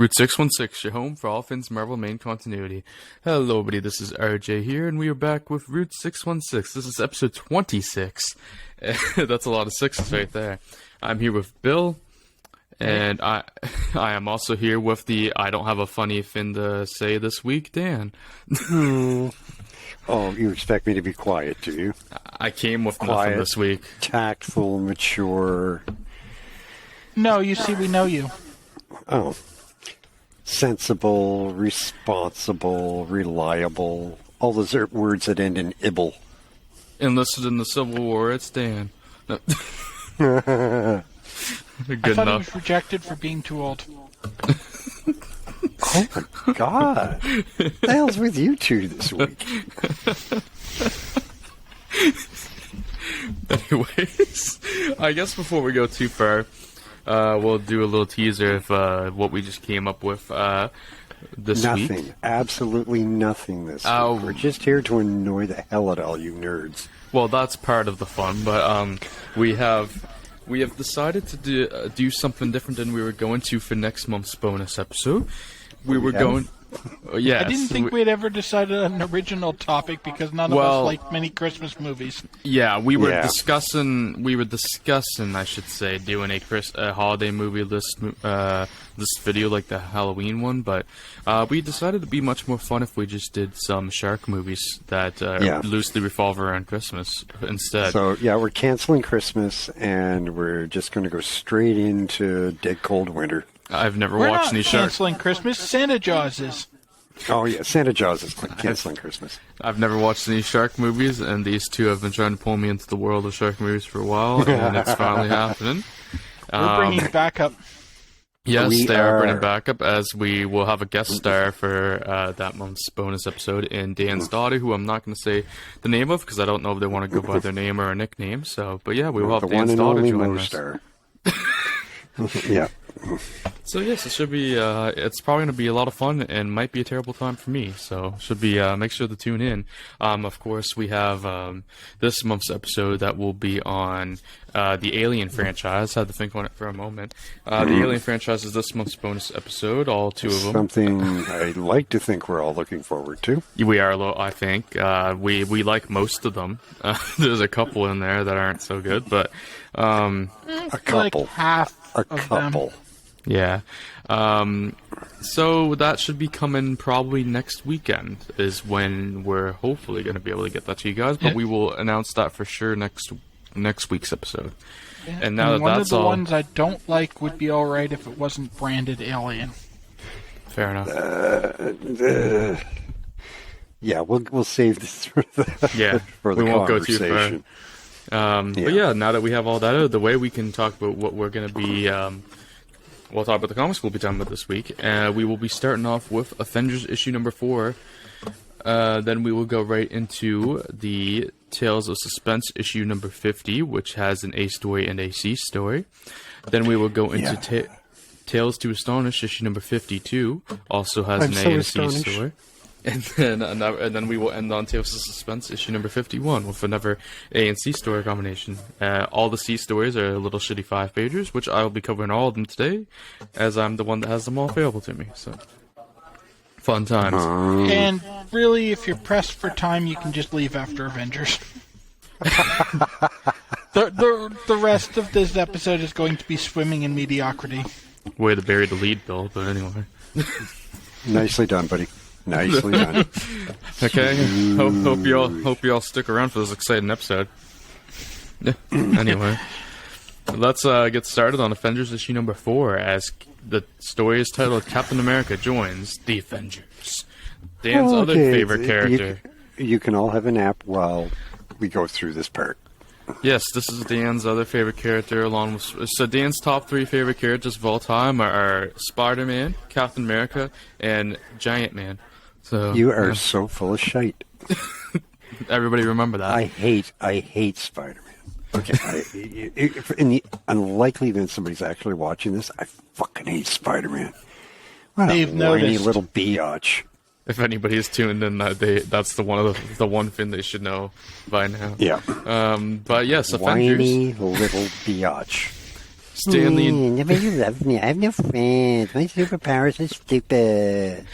Route 616, your home for all things Marvel main continuity. Hello, everybody, this is RJ here, and we are back with Route 616. This is episode 26. That's a lot of sixes right there. I'm here with Bill, and I am also here with the I don't have a funny thing to say this week, Dan. Oh, you expect me to be quiet, do you? I came with Quiet, nothing this week. Tactful, mature. No, you see, we know you. Oh. Sensible, responsible, reliable. All those are words that end in "ible." Enlisted in the Civil War, it's Dan. No. Good I thought he enough. was rejected for being too old. Oh my God. What the hell's with you two this week? Anyways, I guess before we go too far, we'll do a little teaser of what we just came up with this week. Nothing. Absolutely nothing this week. We're just here to annoy the hell out of all you nerds. Well, that's part of the fun, but we have decided to do something different than we were going to for next month's bonus episode. We were going. Yes. I didn't think we'd ever decided on an original topic because none of us like many Christmas movies. Yeah, we were discussing, I should say, doing a holiday movie list video like the Halloween one, but we decided it'd be much more fun if we just did some shark movies that loosely revolve around Christmas instead. So, yeah, we're canceling Christmas, and we're just going to go straight into Dead Cold Winter. I've never We're watched not any shark. canceling Christmas. Santa Jaws is. Oh, yeah, Santa Jaws is canceling Christmas. I've never watched any shark movies, and these two have been trying to pull me into the world of shark movies for a while, and it's finally happening. We're bringing backup. Yes, they are bringing backup, as we will have a guest star for that month's bonus episode in Dan's daughter, who I'm not going to say the name of, because I don't know if they want to go by their name or a nickname. So, but yeah, we will have Dan's daughter join us. Yeah. So yes, it should be. It's probably going to be a lot of fun, and might be a terrible time for me. So should be. Make sure to tune in. Of course, we have this month's episode that will be on the Alien franchise. Had to think on it for a moment. The Alien franchise is this month's bonus episode. All two of them. Something I like to think we're all looking forward to. We are. I think we like most of them. There's a couple in there that aren't so good, but a couple. Like half A of couple. them. Yeah. So that should be coming probably next weekend is when we're hopefully going to be able to get that to you guys, but we will announce that for sure next week's episode. Yeah. And now one that's of the all. ones I don't like would be alright if it wasn't branded Alien. Fair enough. Yeah, we'll save this for the for the we won't go too conversation. far. But yeah, now that we have all that out of the way, we can talk about what we're going to be. We'll talk about the comics we'll be talking about this week. We will be starting off with Avengers issue number 4. Then we will go right into the Tales of Suspense issue number 50, which has an A story and a C story. Then we will go into Tales to Astonish issue number 52, also has an A and a C story. And then we will end on Tales of Suspense issue number 51 with another A and C story combination. All the C stories are little shitty 5-pagers, which I will be covering all of them today, as I'm the one that has them all available to me. So, fun times. And really, if you're pressed for time, you can just leave after Avengers. The rest of this episode is going to be swimming in mediocrity. Way to bury the lead, Bill, but anyway. Nicely done, buddy. Nicely done. Okay. Hope you all stick around for this exciting episode. Anyway, let's get started on Avengers issue number 4, as the story is titled "Captain America Joins the Avengers." Dan's other favorite character. You can all have a nap while we go through this part. Yes, this is Dan's other favorite character, along with... So Dan's top 3 favorite characters of all time are Spider-Man, Captain America, and Giant Man. So You are so full of shite. everybody remember that. I hate Spider-Man. Okay, in the unlikely event somebody's actually watching this, I fucking hate Spider-Man. What They've a whiny noticed. little biatch. If anybody is tuned in, that's the one thing they should know by now. Yeah. But yes, Avengers. Whiny little biatch. Stanley and Nobody loves me. I have no friends. My superpowers are stupid.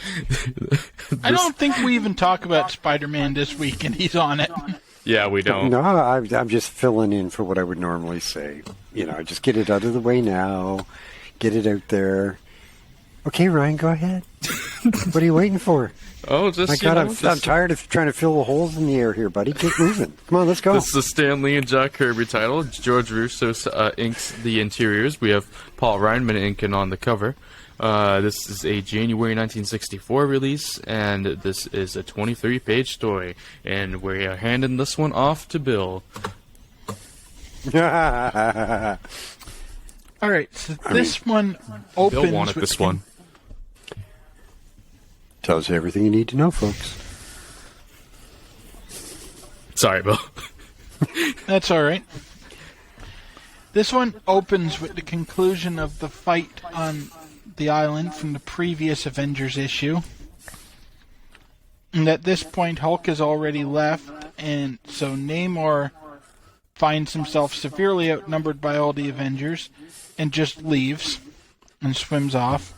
I don't think we even talk about Spider-Man this week, and he's on it. yeah, we don't. No, I'm just filling in for what I would normally say. Just get it out of the way now. Get it out there. Okay, Ryan, go ahead. What are you waiting for? Oh, just My God, I'm tired of trying to fill the holes in the air here, buddy. Get moving. Come on, let's go. This is the Stan Lee and Jack Kirby title. George Russo inks the interiors. We have Paul Reinman inking on the cover. This is a January 1964 release, and this is a 23-page story. And we are handing this one off to Bill. All right, so this one opens. Bill wanted this one. Tells you everything you need to know, folks. Sorry, Bill. That's all right. This one opens with the conclusion of the fight on the island from the previous Avengers issue. And at this point, Hulk has already left, and so Namor finds himself severely outnumbered by all the Avengers and just leaves and swims off.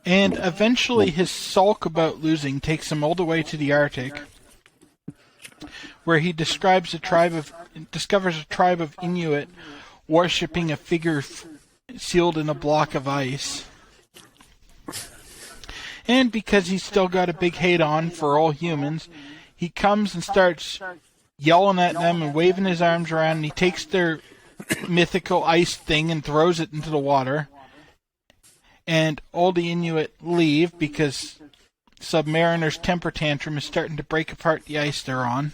And eventually his sulk about losing takes him all the way to the Arctic, where he discovers a tribe of Inuit worshipping a figure sealed in a block of ice. And because he's still got a big hate on for all humans, he comes and starts yelling at them and waving his arms around, and he takes their mythical ice thing and throws it into the water. And all the Inuit leave because Submariner's temper tantrum is starting to break apart the ice they're on.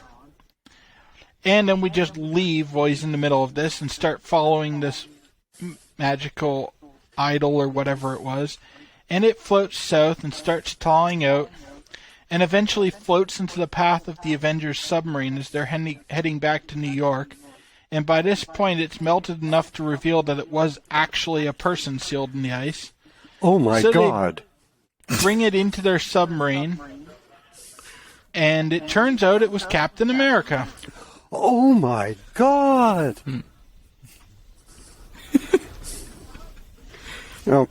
And then we just leave while he's in the middle of this and start following this magical idol or whatever it was. And it floats south and starts thawing out and eventually floats into the path of the Avengers submarine as they're heading back to New York. And by this point, it's melted enough to reveal that it was actually a person sealed in the ice. Oh my God. They bring it into their submarine, and it turns out it was Captain America. Oh my God. Oh.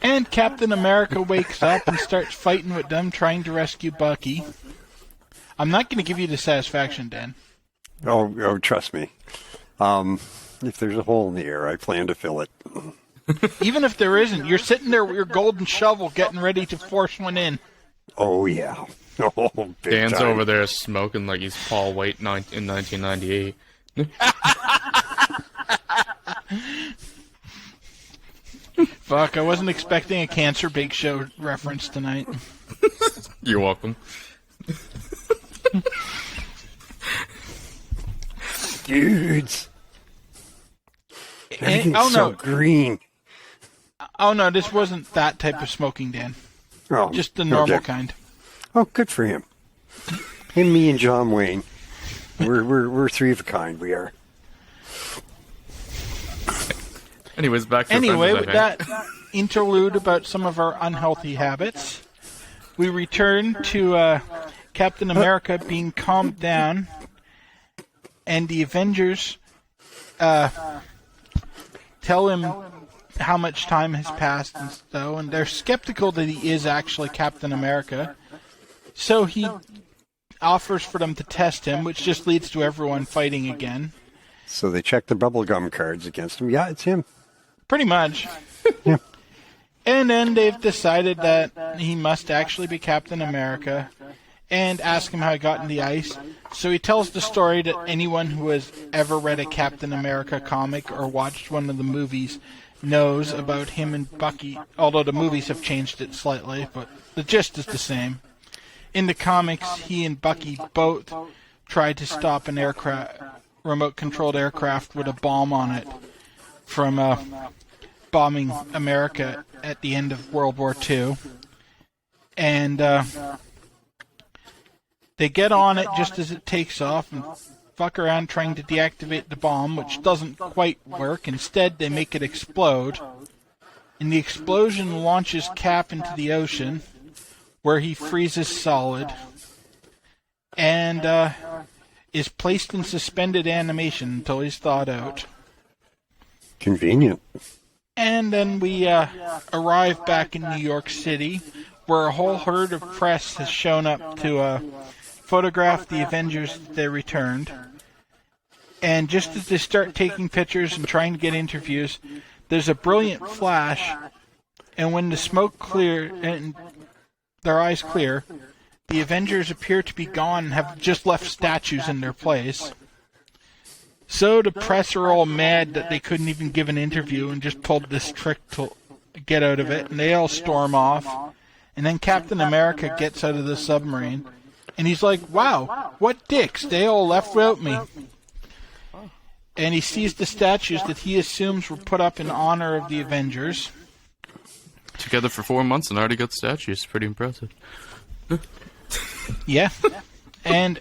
And Captain America wakes up and starts fighting with them, trying to rescue Bucky. I'm not going to give you the satisfaction, Dan. Oh, trust me. If there's a hole in the air, I plan to fill it. Even if there isn't, you're sitting there with your golden shovel getting ready to force one in. Oh, yeah. Oh, big Dan's time. over there smoking like he's Paul White in 1998. Fuck, I wasn't expecting a Cancer Bake Show reference tonight. You're welcome. Dudes. Everything's so green. Oh, no, this wasn't that type of smoking, Dan. Oh, just the normal okay. kind. Oh, good for him. Him, me, and John Wayne. We're three of a kind, we are. Anyways, back to Anyway, Avengers, with that interlude about some of our unhealthy habits, we return to Captain America being calmed down, and the Avengers tell him how much time has passed and they're skeptical that he is actually Captain America. So he offers for them to test him, which just leads to everyone fighting again. So they check the bubblegum cards against him. Yeah, it's him. Pretty much. Yeah. And then they've decided that he must actually be Captain America and ask him how he got in the ice. So he tells the story that anyone who has ever read a Captain America comic or watched one of the movies knows about him and Bucky, although the movies have changed it slightly, but the gist is the same. In the comics, he and Bucky both tried to stop an remote-controlled aircraft with a bomb on it from bombing America at the end of World War II. And they get on it just as it takes off and fuck around trying to deactivate the bomb, which doesn't quite work. Instead, they make it explode. And the explosion launches Cap into the ocean, where he freezes solid. And is placed in suspended animation until he's thawed out. Convenient. And then we arrive back in New York City, where a whole herd of press has shown up to photograph the Avengers that they returned. And just as they start taking pictures and trying to get interviews, there's a brilliant flash, and when the smoke clears and their eyes clear, the Avengers appear to be gone and have just left statues in their place. So the press are all mad that they couldn't even give an interview and just pulled this trick to get out of it, and they all storm off. And then Captain America gets out of the submarine, and he's like, wow, what dicks, they all left without me. And he sees the statues that he assumes were put up in honor of the Avengers. Together for 4 months and already got statues. Pretty impressive. Yeah. And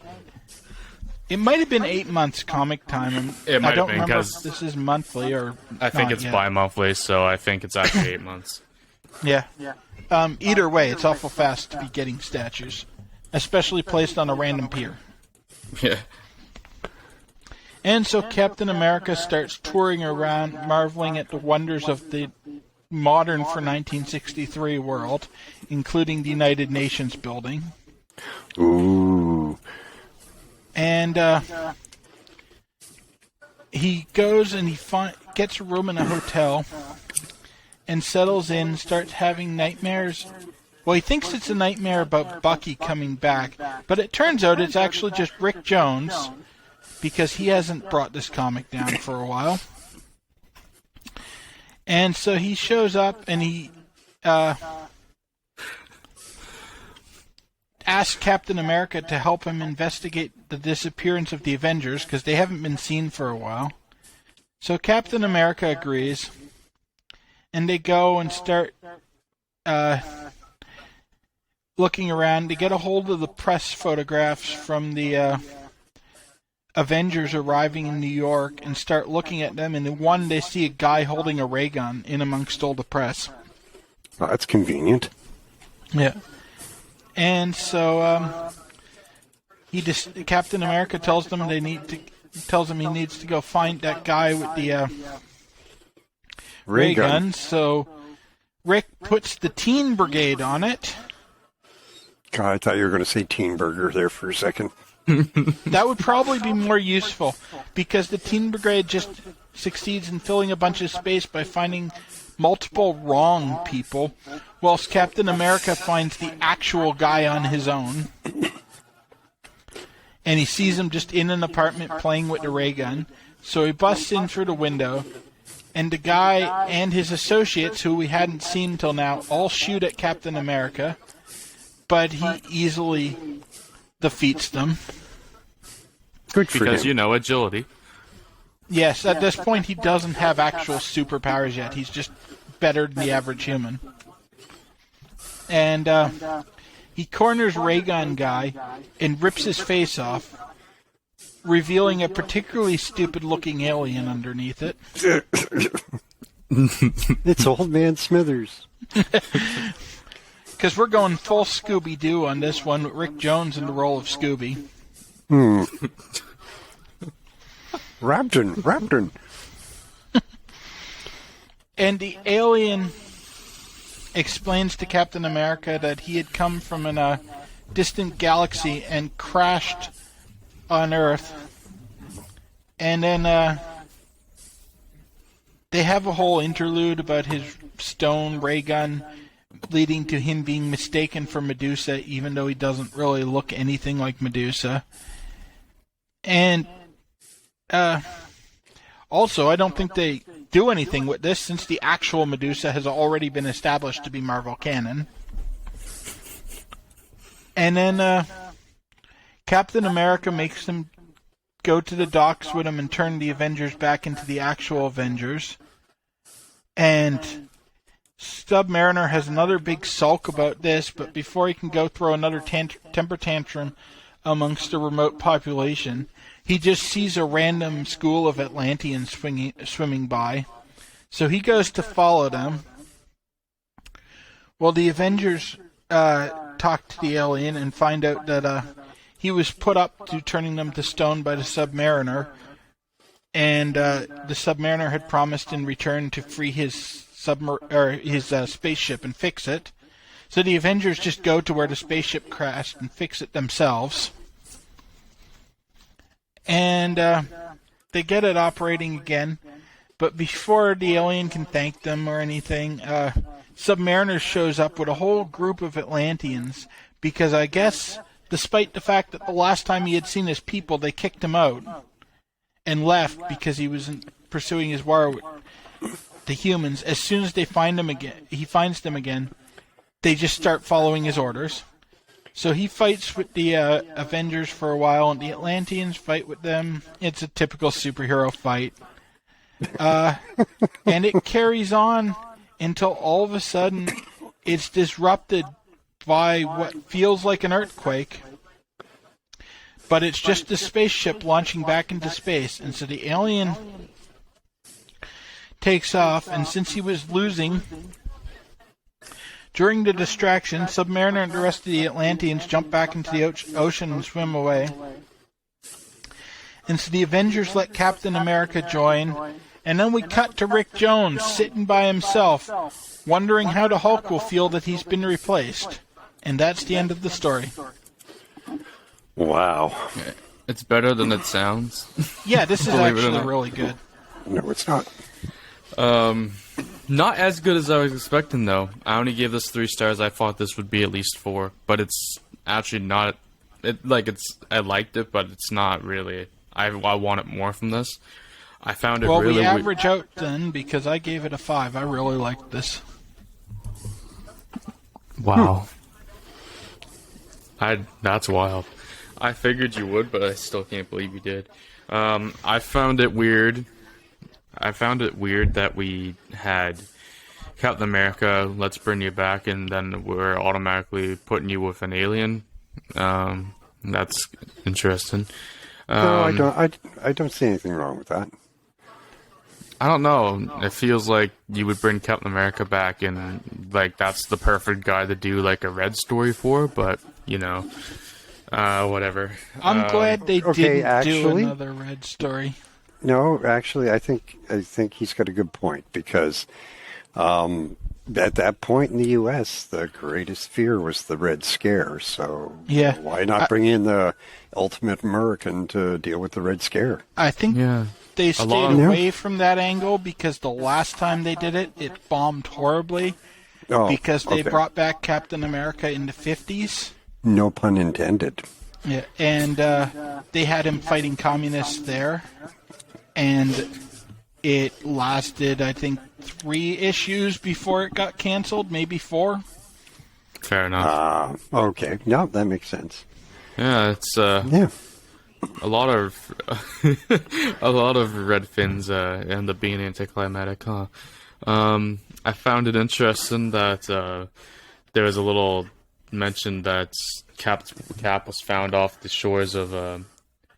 it might have been 8 months comic time. It might I don't have been, remember because if this is monthly or I think not it's yet. bi-monthly, so I think it's actually 8 months. Yeah. Either way, it's awful fast to be getting statues, especially placed on a random pier. Yeah. And so Captain America starts touring around, marveling at the wonders of the modern for 1963 world, including the United Nations building. Ooh. And he goes and he gets a room in a hotel and settles in, starts having nightmares. Well, he thinks it's a nightmare about Bucky coming back, but it turns out it's actually just Rick Jones, because he hasn't brought this comic down for a while. And so he shows up and he asks Captain America to help him investigate the disappearance of the Avengers, because they haven't been seen for a while. So Captain America agrees, and they go and start looking around. They get a hold of the press photographs from the Avengers arriving in New York and start looking at them, and in one they see a guy holding a ray gun in amongst all the press. Well, that's convenient. Yeah. And so Captain America tells them he needs to go find that guy with the ray gun. So Rick puts the Teen Brigade on it. God, I thought you were going to say Teen Burger there for a second. That would probably be more useful, because the Teen Brigade just succeeds in filling a bunch of space by finding multiple wrong people, whilst Captain America finds the actual guy on his own. And he sees him just in an apartment playing with the ray gun. So he busts in through the window, and the guy and his associates, who we hadn't seen until now, all shoot at Captain America, but he easily defeats them. Good for Because, him. agility. Yes, at this point he doesn't have actual superpowers yet. He's just better than the average human. And he corners Ray Gun guy and rips his face off, revealing a particularly stupid-looking alien underneath it. It's Old Man Smithers. Because we're going full Scooby-Doo on this one, with Rick Jones in the role of Scooby. Rapton. And the alien explains to Captain America that he had come from a distant galaxy and crashed on Earth. And then they have a whole interlude about his stone ray gun, leading to him being mistaken for Medusa, even though he doesn't really look anything like Medusa. And also, I don't think they do anything with this, since the actual Medusa has already been established to be Marvel canon. And then Captain America makes them go to the docks with him and turn the Avengers back into the actual Avengers. And Submariner has another big sulk about this, but before he can go throw another temper tantrum amongst the remote population, he just sees a random school of Atlanteans swimming by. So he goes to follow them. Well, the Avengers talk to the alien and find out that he was put up to turning them to stone by the Submariner, and the Submariner had promised in return to free his spaceship and fix it. So the Avengers just go to where the spaceship crashed and fix it themselves. And they get it operating again. But before the alien can thank them or anything, Submariner shows up with a whole group of Atlanteans because I guess, despite the fact that the last time he had seen his people, they kicked him out and left because he was pursuing his war with the humans. As soon as they find him again, he finds them again, they just start following his orders. So he fights with the Avengers for a while, and the Atlanteans fight with them. It's a typical superhero fight. And it carries on until all of a sudden it's disrupted by what feels like an earthquake. But it's just the spaceship launching back into space. And so the alien takes off, and since he was losing during the distraction, Submariner and the rest of the Atlanteans jump back into the ocean and swim away. And so the Avengers let Captain America join. And then we cut to Rick Jones sitting by himself, wondering how the Hulk will feel that he's been replaced. And that's the end of the story. Wow. It's better than it sounds. Yeah, this is actually really good. No, it's not. Not as good as I was expecting, though. I only gave this 3 stars. I thought this would be at least 4, but it's actually not. I liked it, but it's not really. I wanted more from this. I found it really. Well, we average out then because I gave it a 5. I really liked this. Wow. That's wild. I figured you would, but I still can't believe you did. I found it weird. That we had Captain America, let's bring you back, and then we're automatically putting you with an alien. That's interesting. No, I don't see anything wrong with that. I don't know. It feels like you would bring Captain America back, and like that's the perfect guy to do like a Red story for. But whatever. I'm glad they didn't do another Red story. No, actually, I think he's got a good point because at that point in the U.S., the greatest fear was the Red Scare. So yeah, why not bring in the ultimate American to deal with the Red Scare? I think they stayed away from that angle because the last time they did it, it bombed horribly because they brought back Captain America in the 50s. No pun intended. Yeah, and they had him fighting communists there. And it lasted, I think, 3 issues before it got canceled, maybe 4. Fair enough. Okay. No, that makes sense. Yeah, it's a lot of red fins end up being anticlimactic, huh? I found it interesting that there was a little mention that Cap was found off the shores of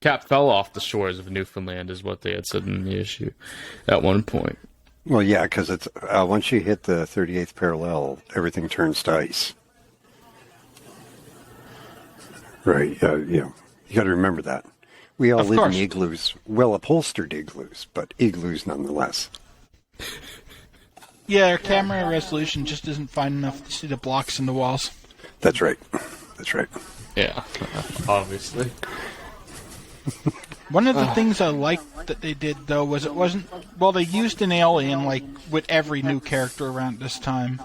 Cap fell off the shores of Newfoundland, is what they had said in the issue at one point. Well, yeah, because it's once you hit the 38th parallel, everything turns to ice. Right? You got to remember that. We all live in igloos, well-upholstered igloos, but igloos nonetheless. Yeah, our camera resolution just isn't fine enough to see the blocks in the walls. That's right. Yeah, obviously. One of the things I liked that they did, though, was it wasn't... Well, they used an alien, like, with every new character around this time.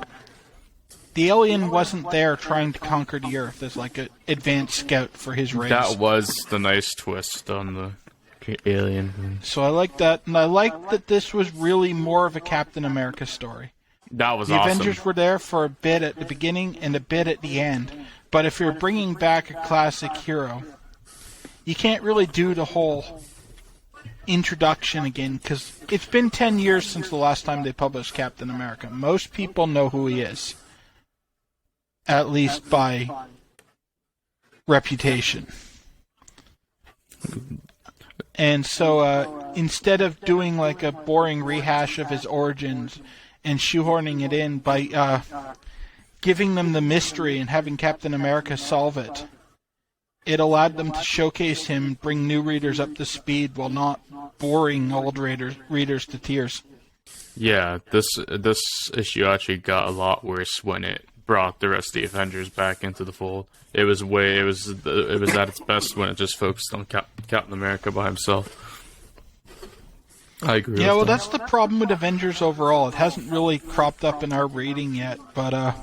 The alien wasn't there trying to conquer the Earth as, like, an advanced scout for his race. That was the nice twist on the alien. So I like that, and I like that this was really more of a Captain America story. That was the awesome. The Avengers were there for a bit at the beginning and a bit at the end. But if you're bringing back a classic hero... You can't really do the whole introduction again, because it's been 10 years since the last time they published Captain America. Most people know who he is, at least by reputation. And so instead of doing like a boring rehash of his origins and shoehorning it in by giving them the mystery and having Captain America solve it, it allowed them to showcase him, bring new readers up to speed while not boring old readers to tears. Yeah, this issue actually got a lot worse when it brought the rest of the Avengers back into the fold. It was at its best when it just focused on Captain America by himself. I agree. Yeah, with that's the problem with Avengers overall. It hasn't really cropped up in our rating yet, but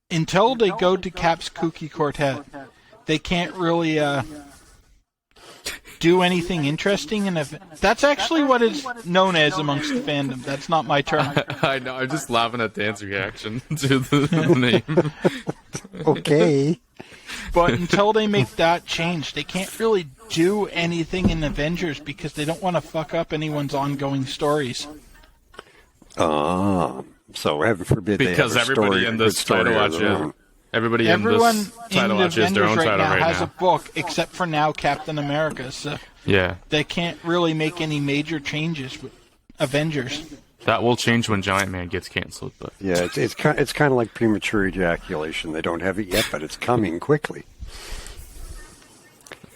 until they go to Cap's Kooky Quartet, they can't really do anything interesting. And that's actually what is known as amongst the fandom. That's not my term. I know. I'm just laughing at Dan's reaction to the name. Okay. But until they make that change, they can't really do anything in Avengers because they don't want to fuck up anyone's ongoing stories. So heaven forbid because they have a everybody story, in this title watch is everybody Everyone in this title in watch is their own Avengers title now right has now. a book, except for now Captain America. So Yeah, they can't really make any major changes with Avengers. that will change when Giant Man gets canceled. But Yeah, it's kind of like premature ejaculation. They don't have it yet, but it's coming quickly.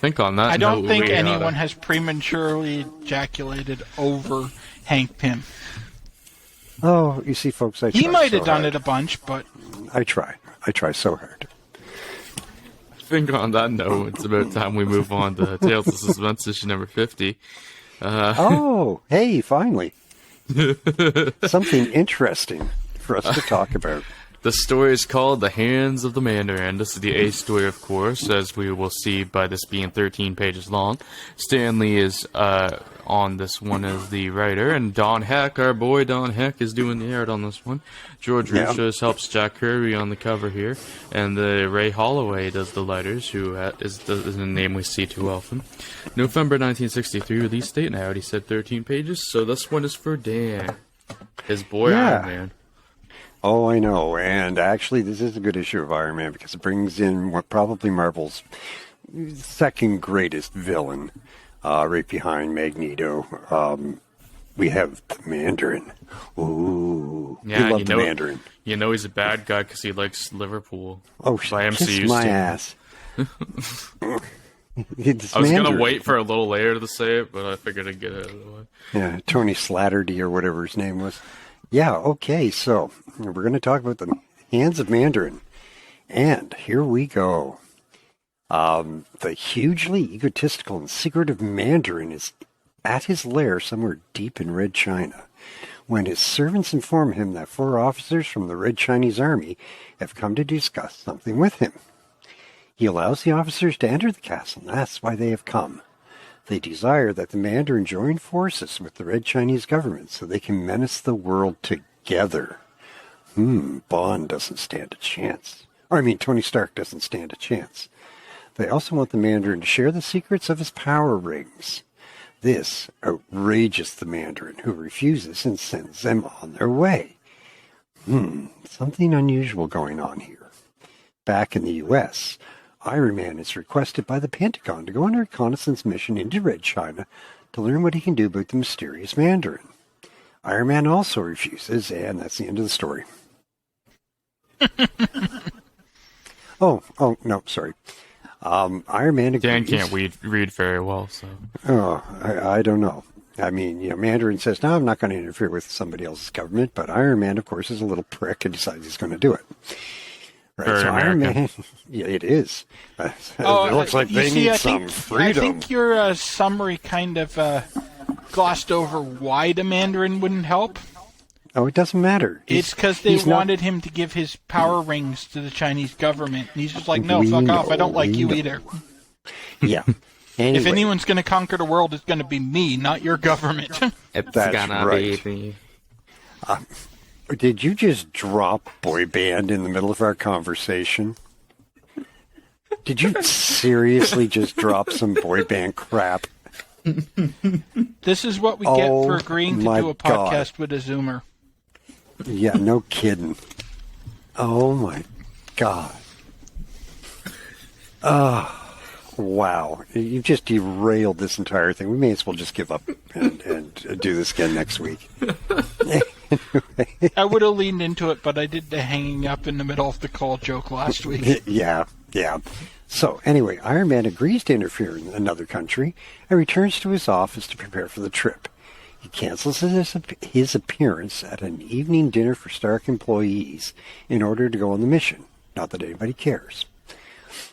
think on that. I don't note, think we, anyone has prematurely ejaculated over Hank Pym. Oh, you see, folks, I He try might so have done hard. it a bunch, but I try so hard. I think on that note, it's about time we move on to Tales of Suspense issue number 50. Oh, hey, finally. Something interesting for us to talk about. The story is called The Hands of the Mandarin. This is the A story, of course, as we will see by this being 13 pages long. Stanley is on this one as the writer, and Don Heck, our boy Don Heck, is doing the art on this one. George Ruchos helps Jack Kirby on the cover here, and Ray Holloway does the letters, who is a name we see too often. November 1963 release date, and I already said 13 pages, so this one is for Dan, his boy Iron Man. Oh, I know. And actually, this is a good issue of Iron Man because it brings in what probably Marvel's second greatest villain, right behind Magneto. We have the Mandarin. Ooh, Yeah, we love the Mandarin. You know he's a bad guy because he likes Liverpool. Oh, by kiss MCU my standards. ass. I was going to wait for a little later to say it, but I figured I'd get it out of the way. Yeah, Tony Slattery or whatever his name was. Yeah, okay, so we're going to talk about the Hands of Mandarin. And here we go. The hugely egotistical and secretive Mandarin is at his lair somewhere deep in Red China when his servants inform him that 4 officers from the Red Chinese army have come to discuss something with him. He allows the officers to enter the castle, and that's why they have come. They desire that the Mandarin join forces with the Red Chinese government so they can menace the world together. Bond doesn't stand a chance. Tony Stark doesn't stand a chance. They also want the Mandarin to share the secrets of his power rings. This outrages the Mandarin, who refuses and sends them on their way. Something unusual going on here. Back in the U.S., Iron Man is requested by the Pentagon to go on a reconnaissance mission into Red China to learn what he can do about the mysterious Mandarin. Iron Man also refuses, and that's the end of the story. Oh, no, sorry. Iron Man agrees. Dan can't read very well, so... Oh, I don't know. Mandarin says, no, I'm not going to interfere with somebody else's government, but Iron Man, of course, is a little prick and decides he's going to do it. Right, Very American. Iron Man, yeah, it is. It looks like they need some freedom. I think your summary kind of glossed over why the Mandarin wouldn't help. Oh, it doesn't matter. It's because they wanted him to give his power rings to the Chinese government. And he's just like, no, fuck off. I don't like you either. Yeah. Anyway, if anyone's going to conquer the world, it's going to be me, not your government. It's That's gonna right. be did you just drop boy band in the middle of our conversation? Did you seriously just drop some boy band crap? This is what we get for agreeing to do a God. podcast with a Zoomer. Yeah, no kidding. Oh my God. Wow. You just derailed this entire thing. We may as well just give up and do this again next week. I would have leaned into it, but I did the hanging up in the middle of the call joke last week. Yeah. So, anyway, Iron Man agrees to interfere in another country and returns to his office to prepare for the trip. He cancels his appearance at an evening dinner for Stark employees in order to go on the mission. Not that anybody cares.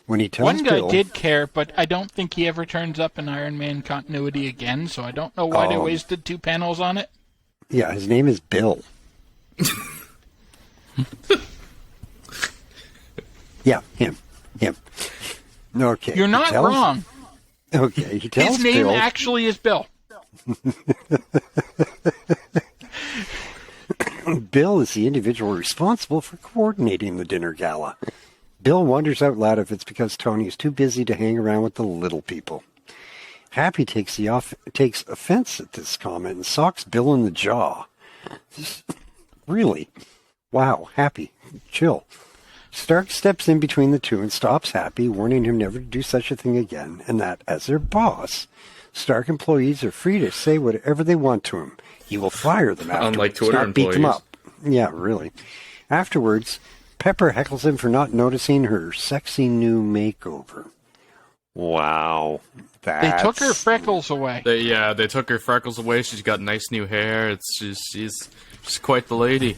When he tells One guy Bill, did care, but I don't think he ever turns up in Iron Man continuity again, so I don't know why they wasted 2 panels on it. Yeah, his name is Bill. Yeah, him. Okay. You're not wrong. Okay, he tells His name Bill, actually is Bill. Bill is the individual responsible for coordinating the dinner gala. Bill wonders out loud if it's because Tony is too busy to hang around with the little people. Happy takes offense at this comment and socks Bill in the jaw. Really? Wow, Happy, chill. Stark steps in between the two and stops Happy, warning him never to do such a thing again, and that, as their boss, Stark employees are free to say whatever they want to him. He will fire them afterwards, Unlike Twitter not beat them employees. up. Yeah, really. Afterwards, Pepper heckles him for not noticing her sexy new makeover. Wow. They took her freckles away. They took her freckles away. She's got nice new hair. She's quite the lady.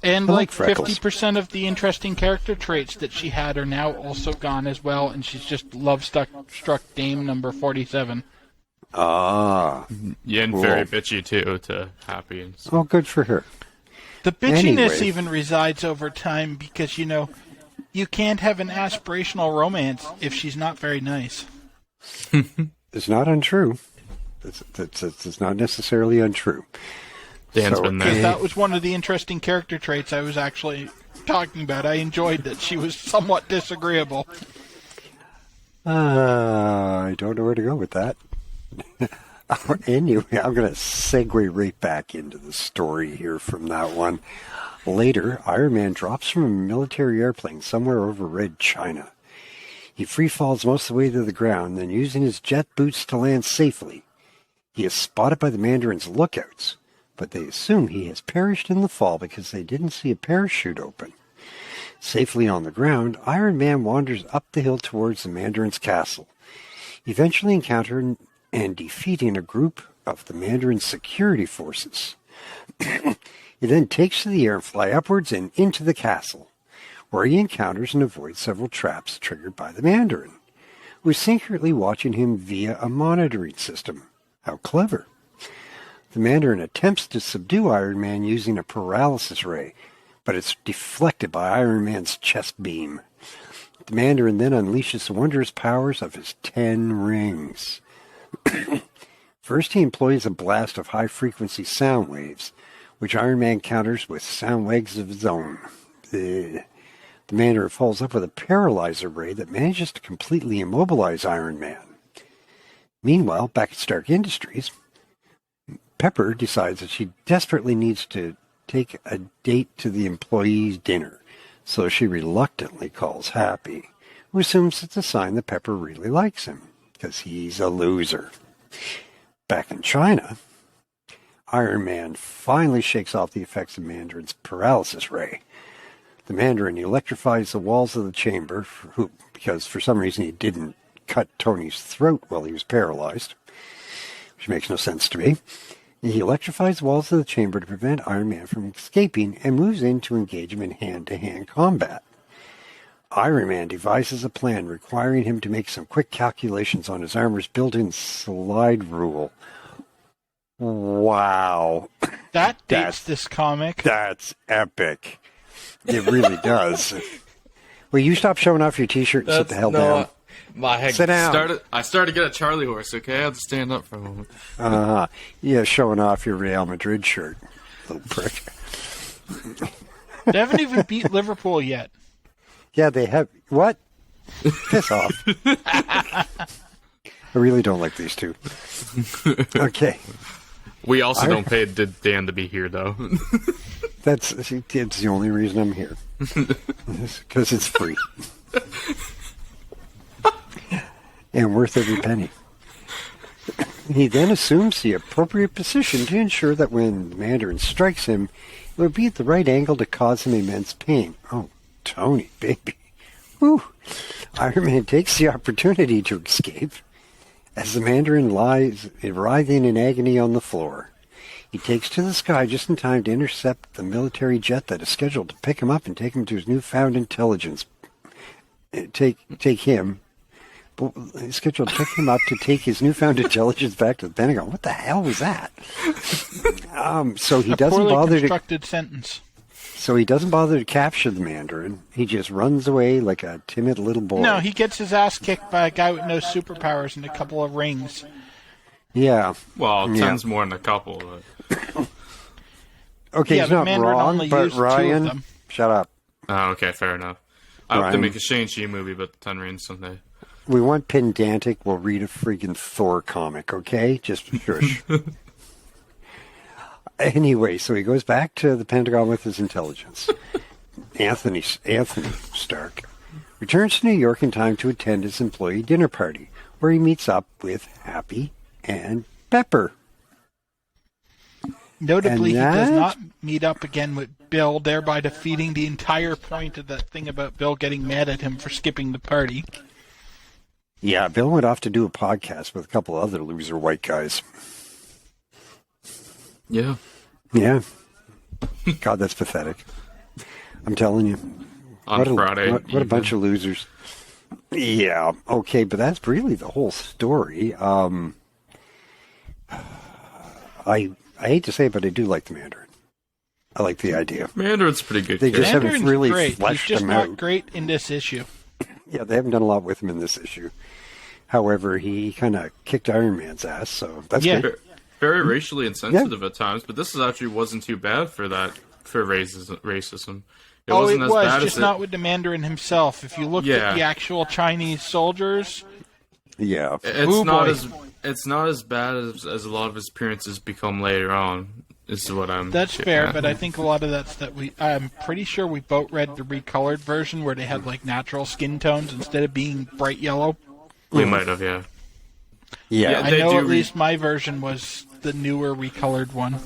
And I like like freckles. 50% of the interesting character traits that she had are now also gone as well, and she's just love-struck Dame number 47. Ah. Yeah, and Cool. very bitchy, too, to Happy. And Oh, good for her. The bitchiness Anyway. even resides over time because, you can't have an aspirational romance if she's not very nice. It's not untrue. It's not necessarily untrue. Dan's So- been Because there. that was one of the interesting character traits I was actually talking about. I enjoyed that she was somewhat disagreeable. I don't know where to go with that. Anyway, I'm going to segue right back into the story here from that one. Later, Iron Man drops from a military airplane somewhere over Red China. He free falls most of the way to the ground, then using his jet boots to land safely. He is spotted by the Mandarin's lookouts, but they assume he has perished in the fall because they didn't see a parachute open. Safely on the ground, Iron Man wanders up the hill towards the Mandarin's castle, eventually encountering and defeating a group of the Mandarin's security forces. He then takes to the air and fly upwards and into the castle, where he encounters and avoids several traps triggered by the Mandarin, who is secretly watching him via a monitoring system. How clever. The Mandarin attempts to subdue Iron Man using a paralysis ray, but it's deflected by Iron Man's chest beam. The Mandarin then unleashes the wondrous powers of his 10 rings. First, he employs a blast of high-frequency sound waves, which Iron Man counters with sound waves of his own. The Mandarin follows up with a paralyzer ray that manages to completely immobilize Iron Man. Meanwhile, back at Stark Industries, Pepper decides that she desperately needs to take a date to the employees' dinner, so she reluctantly calls Happy, who assumes it's a sign that Pepper really likes him, because he's a loser. Back in China, Iron Man finally shakes off the effects of Mandarin's paralysis ray. The Mandarin electrifies the walls of the chamber, because for some reason he didn't cut Tony's throat while he was paralyzed, which makes no sense to me. He electrifies the walls of the chamber to prevent Iron Man from escaping and moves in to engage him in hand-to-hand combat. Iron Man devises a plan requiring him to make some quick calculations on his armor's built-in slide rule. Wow. That dates this comic. That's epic. It really does. Will you stop showing off your t-shirt and sit the hell down? My head Sit down. I started to get a Charlie horse, okay? I had to stand up for a moment. Yeah, showing off your Real Madrid shirt, little prick. They haven't even beat Liverpool yet. Yeah, they have. What? Piss off. I really don't like these two. Okay. We also don't pay Dan to be here, though. It's the only reason I'm here. Because it's free. And worth every penny. He then assumes the appropriate position to ensure that when the Mandarin strikes him, it would be at the right angle to cause him immense pain. Oh, Tony, baby. Whew. Iron Man takes the opportunity to escape as the Mandarin lies writhing in agony on the floor. He takes to the sky just in time to intercept the military jet that is scheduled to pick him up and take him to his newfound intelligence. Take him. He's scheduled to pick him up to take his newfound intelligence back to the Pentagon. What the hell was that? So he doesn't poorly bother constructed sentence. So he doesn't bother to capture the Mandarin. He just runs away like a timid little boy. No, he gets his ass kicked by a guy with no superpowers and a couple of rings. Yeah. Well, 10's more than a couple. But... Okay, yeah, he's not Mandarin wrong, only but used 2 of Ryan, them. shut up. Oh, okay, fair enough. I hope Ryan. they make a Shang-Chi movie about the Ten Rings someday. We want pedantic. We'll read a freaking Thor comic, okay? Just shush. Anyway, so he goes back to the Pentagon with his intelligence. Anthony Stark returns to New York in time to attend his employee dinner party, where he meets up with Happy and Pepper. Notably, he And does that- not meet up again with Bill, thereby defeating the entire point of that thing about Bill getting mad at him for skipping the party. Yeah, Bill went off to do a podcast with a couple other loser white guys. Yeah. Yeah. God, that's pathetic. I'm telling you. On Friday. What a bunch of losers. Yeah, okay, but that's really the whole story. I hate to say it, but I do like the Mandarin. I like the idea. Mandarin's pretty good. They just character. haven't Mandarin's really great. fleshed He's just him not out. great in this issue. Yeah, they haven't done a lot with him in this issue. However, he kind of kicked Iron Man's ass, so that's Yeah. good. Very racially insensitive at times, but this actually wasn't too bad for racism. It wasn't it as was, bad just as not with the Mandarin himself. If you looked at the actual Chinese soldiers, Yeah. It's not as bad as a lot of his appearances become later on. Is what I'm. that's getting fair, at. but I think a lot of that's that I'm pretty sure we both read the recolored version where they had like natural skin tones instead of being bright yellow. We might have, yeah. Yeah. I They know do at least my version was the newer recolored one.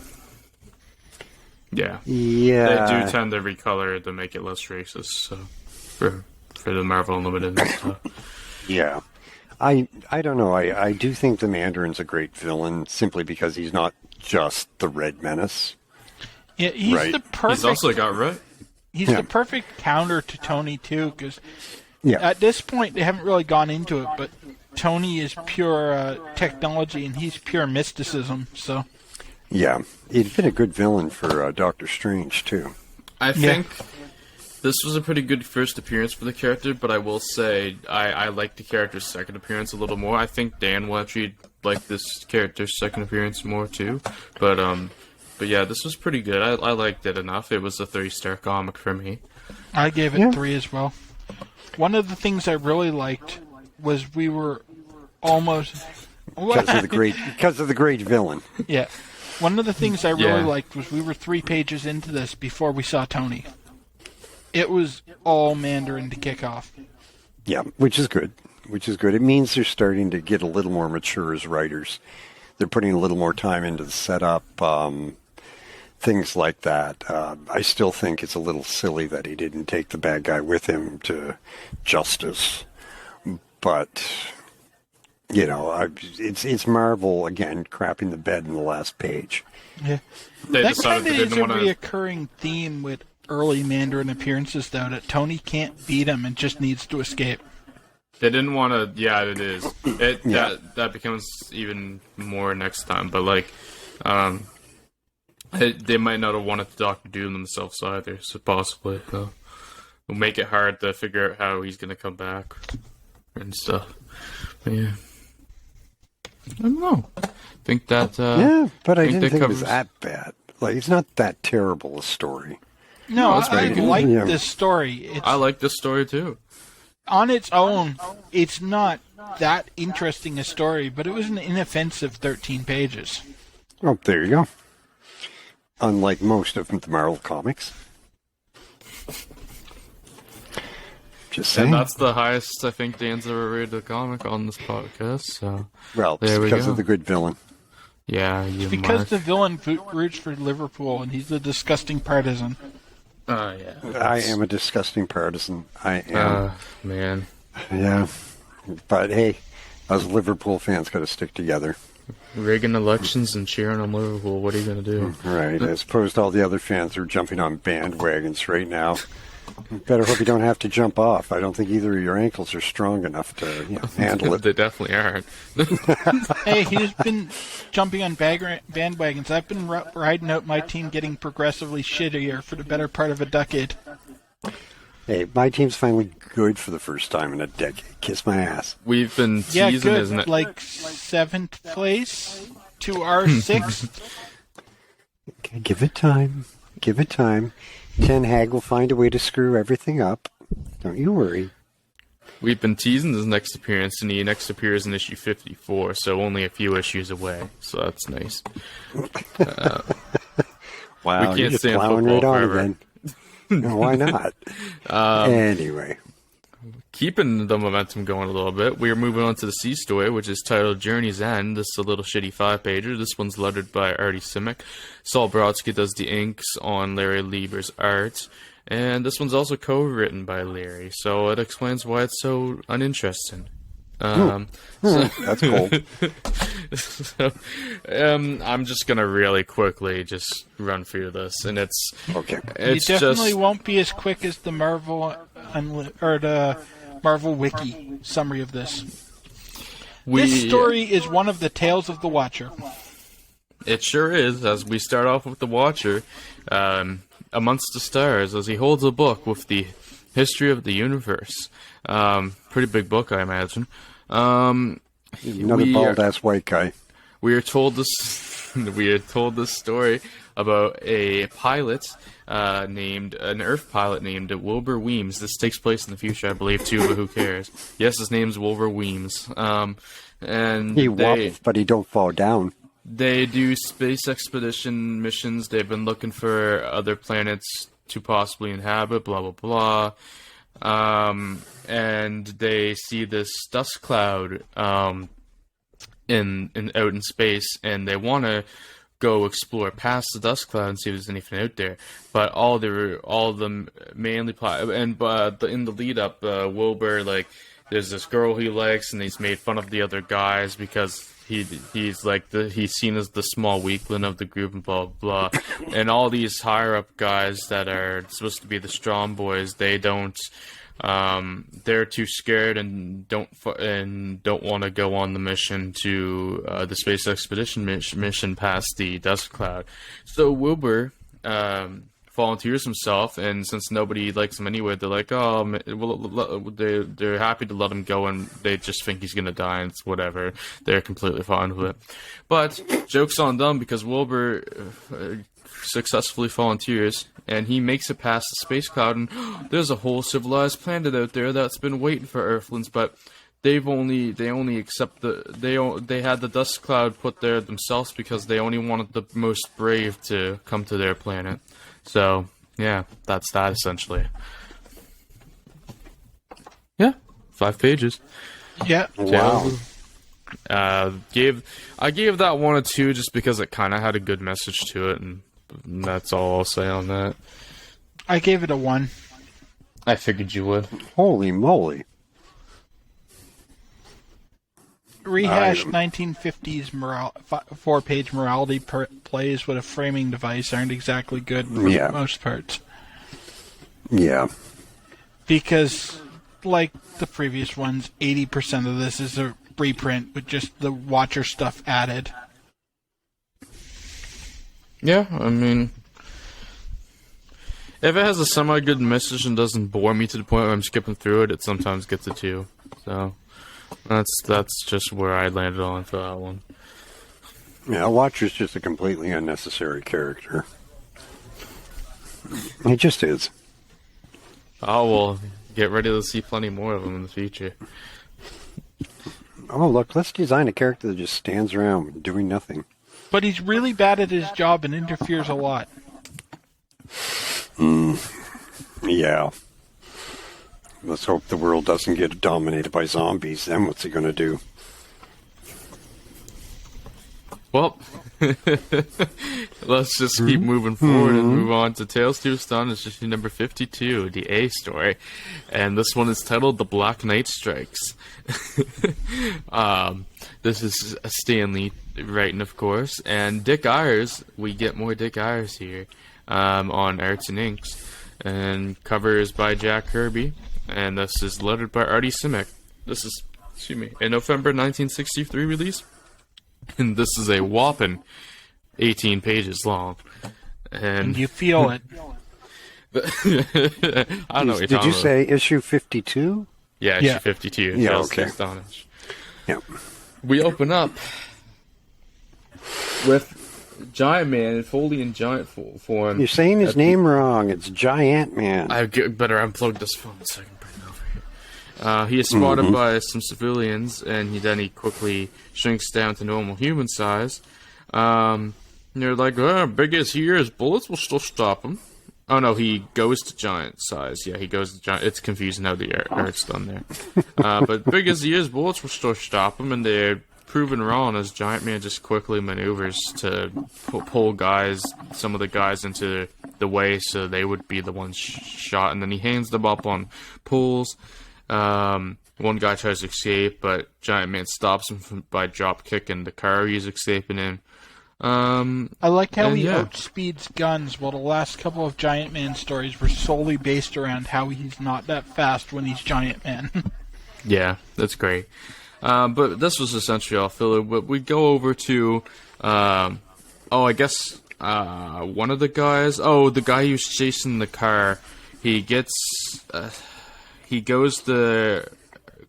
Yeah. Yeah. They do tend to recolor it to make it less racist. So for the Marvel Unlimited and stuff. Yeah. I don't know. I do think the Mandarin's a great villain simply because he's not just the Red Menace. Yeah, he's Right. the perfect. He's also got right. He's the perfect counter to Tony too, because Yeah. at this point they haven't really gone into it, but Tony is pure technology and he's pure mysticism. So Yeah. He'd been a good villain for Doctor Strange, too. I think this was a pretty good first appearance for the character, but I will say I like the character's second appearance a little more. I think Dan will actually like this character's second appearance more too. But yeah, this was pretty good. I liked it enough. It was a 3-star comic for me. I gave it 3 as well. One of the things I really liked was we were almost Because of the great villain. yeah. One of the things I really Yeah. liked was we were 3 pages into this before we saw Tony. It was all Mandarin to kick off. Yeah, which is good. It means they're starting to get a little more mature as writers. They're putting a little more time into the setup, things like that. I still think it's a little silly that he didn't take the bad guy with him to justice. But, you know, it's Marvel, again, crapping the bed in the last page. Yeah. They That decided kind of they is a didn't want to. reoccurring theme with early Mandarin appearances, though, that Tony can't beat him and just needs to escape. They didn't want to. Yeah, it is. That becomes even more next time. But like, they might not have wanted the Doctor Doom themselves either. So possibly, it'll make it hard to figure out how he's gonna come back and stuff. But yeah, I don't know. I think that. Yeah, but I didn't that think it was covers- that bad. Like, it's not that terrible a story. No, it's I very good. like Yeah. this story. It's, I like this story too. on its own, it's not that interesting a story, but it was an inoffensive 13 pages. Oh, there you go. Unlike most of the Marvel comics. Just saying. And that's the highest I think Dan's ever rated a comic on this podcast. So Well, it's there we because go. of the good villain. yeah, you Because mark. the villain roots for Liverpool, and he's a disgusting partisan. Yeah. I am a disgusting partisan. I am. Man. Yeah. But hey, us Liverpool fans got to stick together. Rigging elections and cheering on Liverpool. What are you going to do? Right. As opposed to all the other fans who are jumping on bandwagons right now. Better hope you don't have to jump off. I don't think either of your ankles are strong enough to handle it. They definitely aren't. Hey, he's been jumping on bandwagons. I've been riding out my team getting progressively shittier for the better part of a decade. Hey, my team's finally good for the first time in a decade. Kiss my ass. We've been teasing, Yeah, good. isn't it? Like 7th place to our 6th. Okay, give it time. Give it time. Ten Hag will find a way to screw everything up. Don't you worry. We've been teasing his next appearance, and he next appears in issue 54, so only a few issues away. So that's nice. Wow, we can't you're just stay in plowing football right on forever. again. No, why not? Anyway. Keeping the momentum going a little bit, we are moving on to the C story, which is titled Journey's End. This is a little shitty 5-pager. This one's lettered by Artie Simic. Saul Brodsky does the inks on Larry Lieber's art. And this one's also co-written by Larry, so it explains why it's so uninteresting. That's cool. So, I'm just gonna really quickly just run through this, and it's Okay. You it's definitely just won't be as quick as the Marvel or the Marvel Wiki summary of this. This story is one of the tales of the Watcher. It sure is. As we start off with the Watcher, amongst the stars, as he holds a book with the history of the universe. Pretty big book, I imagine. Another bald-ass white guy. We are told this. We are told this story about a pilot named an Earth pilot named Wilbur Weems. This takes place in the future, I believe, too. But who cares? Yes, his name's Wilbur Weems. And He wobbles, but he don't fall down. they do space expedition missions. They've been looking for other planets to possibly inhabit. Blah blah blah. And they see this dust cloud in out in space, and they want to go explore past the dust cloud and see if there's anything out there. But all the mainly plot and in the lead up, Wilbur, like, there's this girl he likes, and he's made fun of the other guys because he's like he's seen as the small weakling of the group and blah blah blah. And all these higher up guys that are supposed to be the strong boys, they don't. They're too scared and don't want to go on the mission to the space expedition mission past the dust cloud. So Wilbur volunteers himself, and since nobody likes him anyway, they're like, oh, well, they're happy to let him go, and they just think he's gonna die, and it's whatever. They're completely fine with it. But joke's on them, because Wilbur successfully volunteers, and he makes it past the space cloud, and there's a whole civilized planet out there that's been waiting for Earthlings, but they only accept they had the dust cloud put there themselves because they only wanted the most brave to come to their planet. So yeah, that's that essentially. Yeah, 5 pages. Yeah. Wow. I gave that 1 or 2 just because it kind of had a good message to it, and that's all I'll say on that. I gave it a 1. I figured you would. Holy moly. Rehashed 1950s 4-page morality plays with a framing device aren't exactly good for the most parts. Yeah. Because, like the previous ones, 80% of this is a reprint with just the Watcher stuff added. Yeah, I mean, if it has a semi-good message and doesn't bore me to the point where I'm skipping through it, it sometimes gets a 2. So that's just where I landed on for that one. Yeah, Watcher's just a completely unnecessary character. He just is. Oh, well, get ready to see plenty more of them in the future. Oh, look, let's design a character that just stands around doing nothing. But he's really bad at his job and interferes a lot. Yeah. Let's hope the world doesn't get dominated by zombies. Then what's he going to do? Well, let's just keep moving forward and move on to Tales to Astonish, issue number 52, the A story. And this one is titled The Black Knight Strikes. This is Stanley writing, of course. And Dick Ayers, we get more Dick Ayers here on Arts and Inks. And cover is by Jack Kirby. And this is lettered by Artie Simek. This is, a November 1963 release. And this is a whopping 18 pages long. And you feel it. I don't know what you're Did you talking say issue 52? Yeah, issue 52. Yeah, Tales to okay. Astonish. Yep. We open up with Giant Man, Foley in giant form. You're saying his name wrong. It's Giant Man. I better unplug this phone so I can bring it over here. He is spotted by some civilians, and then he quickly shrinks down to normal human size. They're like, big as he is, bullets will still stop him. Oh no, he goes to giant size. Yeah, he goes to giant. It's confusing how the art's done there. But big as he is, bullets will still stop him, and they're proven wrong as Giant Man just quickly maneuvers to pull some of the guys into the way so they would be the ones shot, and then he hangs them up on pulls. One guy tries to escape, but Giant Man stops him by drop kicking the car he's escaping in. I like how he yeah. outspeeds guns, while the last couple of Giant Man stories were solely based around how he's not that fast when he's Giant Man. Yeah, that's great. But this was essentially all filler. But we go over to, I guess one of the guys. Oh, the guy who's chasing the car. He goes to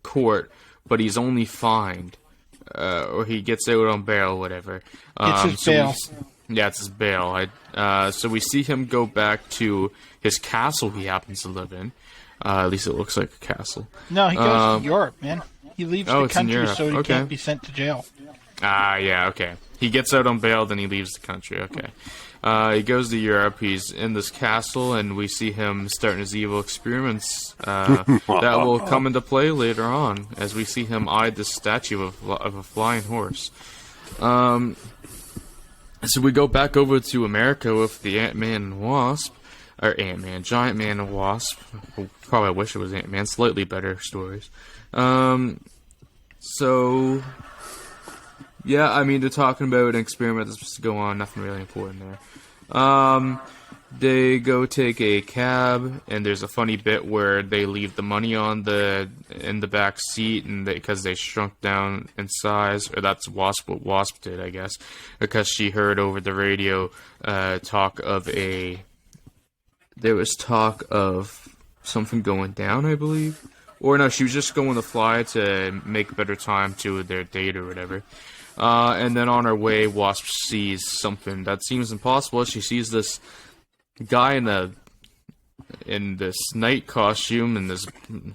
court, but he's only fined. Or he gets out on bail, whatever. It's his bail. It's his bail. So we see him go back to his castle he happens to live in. At least it looks like a castle. No, he goes to Europe, man. He leaves the it's in country Europe. so he Okay. can't be sent to jail. Yeah, okay. He gets out on bail, then he leaves the country, okay. He goes to Europe, he's in this castle, and we see him starting his evil experiments that will come into play later on, as we see him eye the statue of a flying horse. So we go back over to America with the Ant-Man and Wasp, or Ant-Man, Giant Man and Wasp. Probably wish it was Ant-Man, slightly better stories. So... yeah, I mean, they're talking about an experiment that's supposed to go on, nothing really important there. They go take a cab, and there's a funny bit where they leave the money in the back seat, and because they shrunk down in size, or that's what Wasp did, I guess, because she heard over the radio there was talk of something going down, I believe. Or no, she was just going to fly to make better time to their date or whatever. And then on her way, Wasp sees something that seems impossible. She sees this guy in this knight costume, and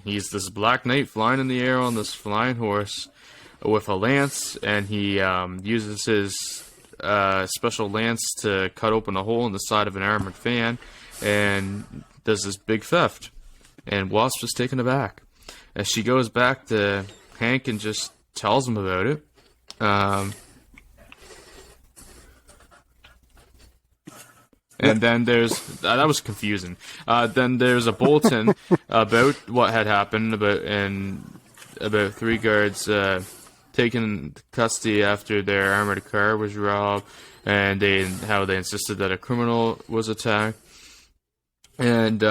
he's this black knight flying in the air on this flying horse with a lance, and he uses his special lance to cut open a hole in the side of an armored van, and does this big theft. And Wasp is taken aback as she goes back to Hank and just tells him about it. And then there's that was confusing. Then there's a bulletin about what had happened about 3 guards taken custody after their armored car was robbed, and how they insisted that a criminal was attacked. And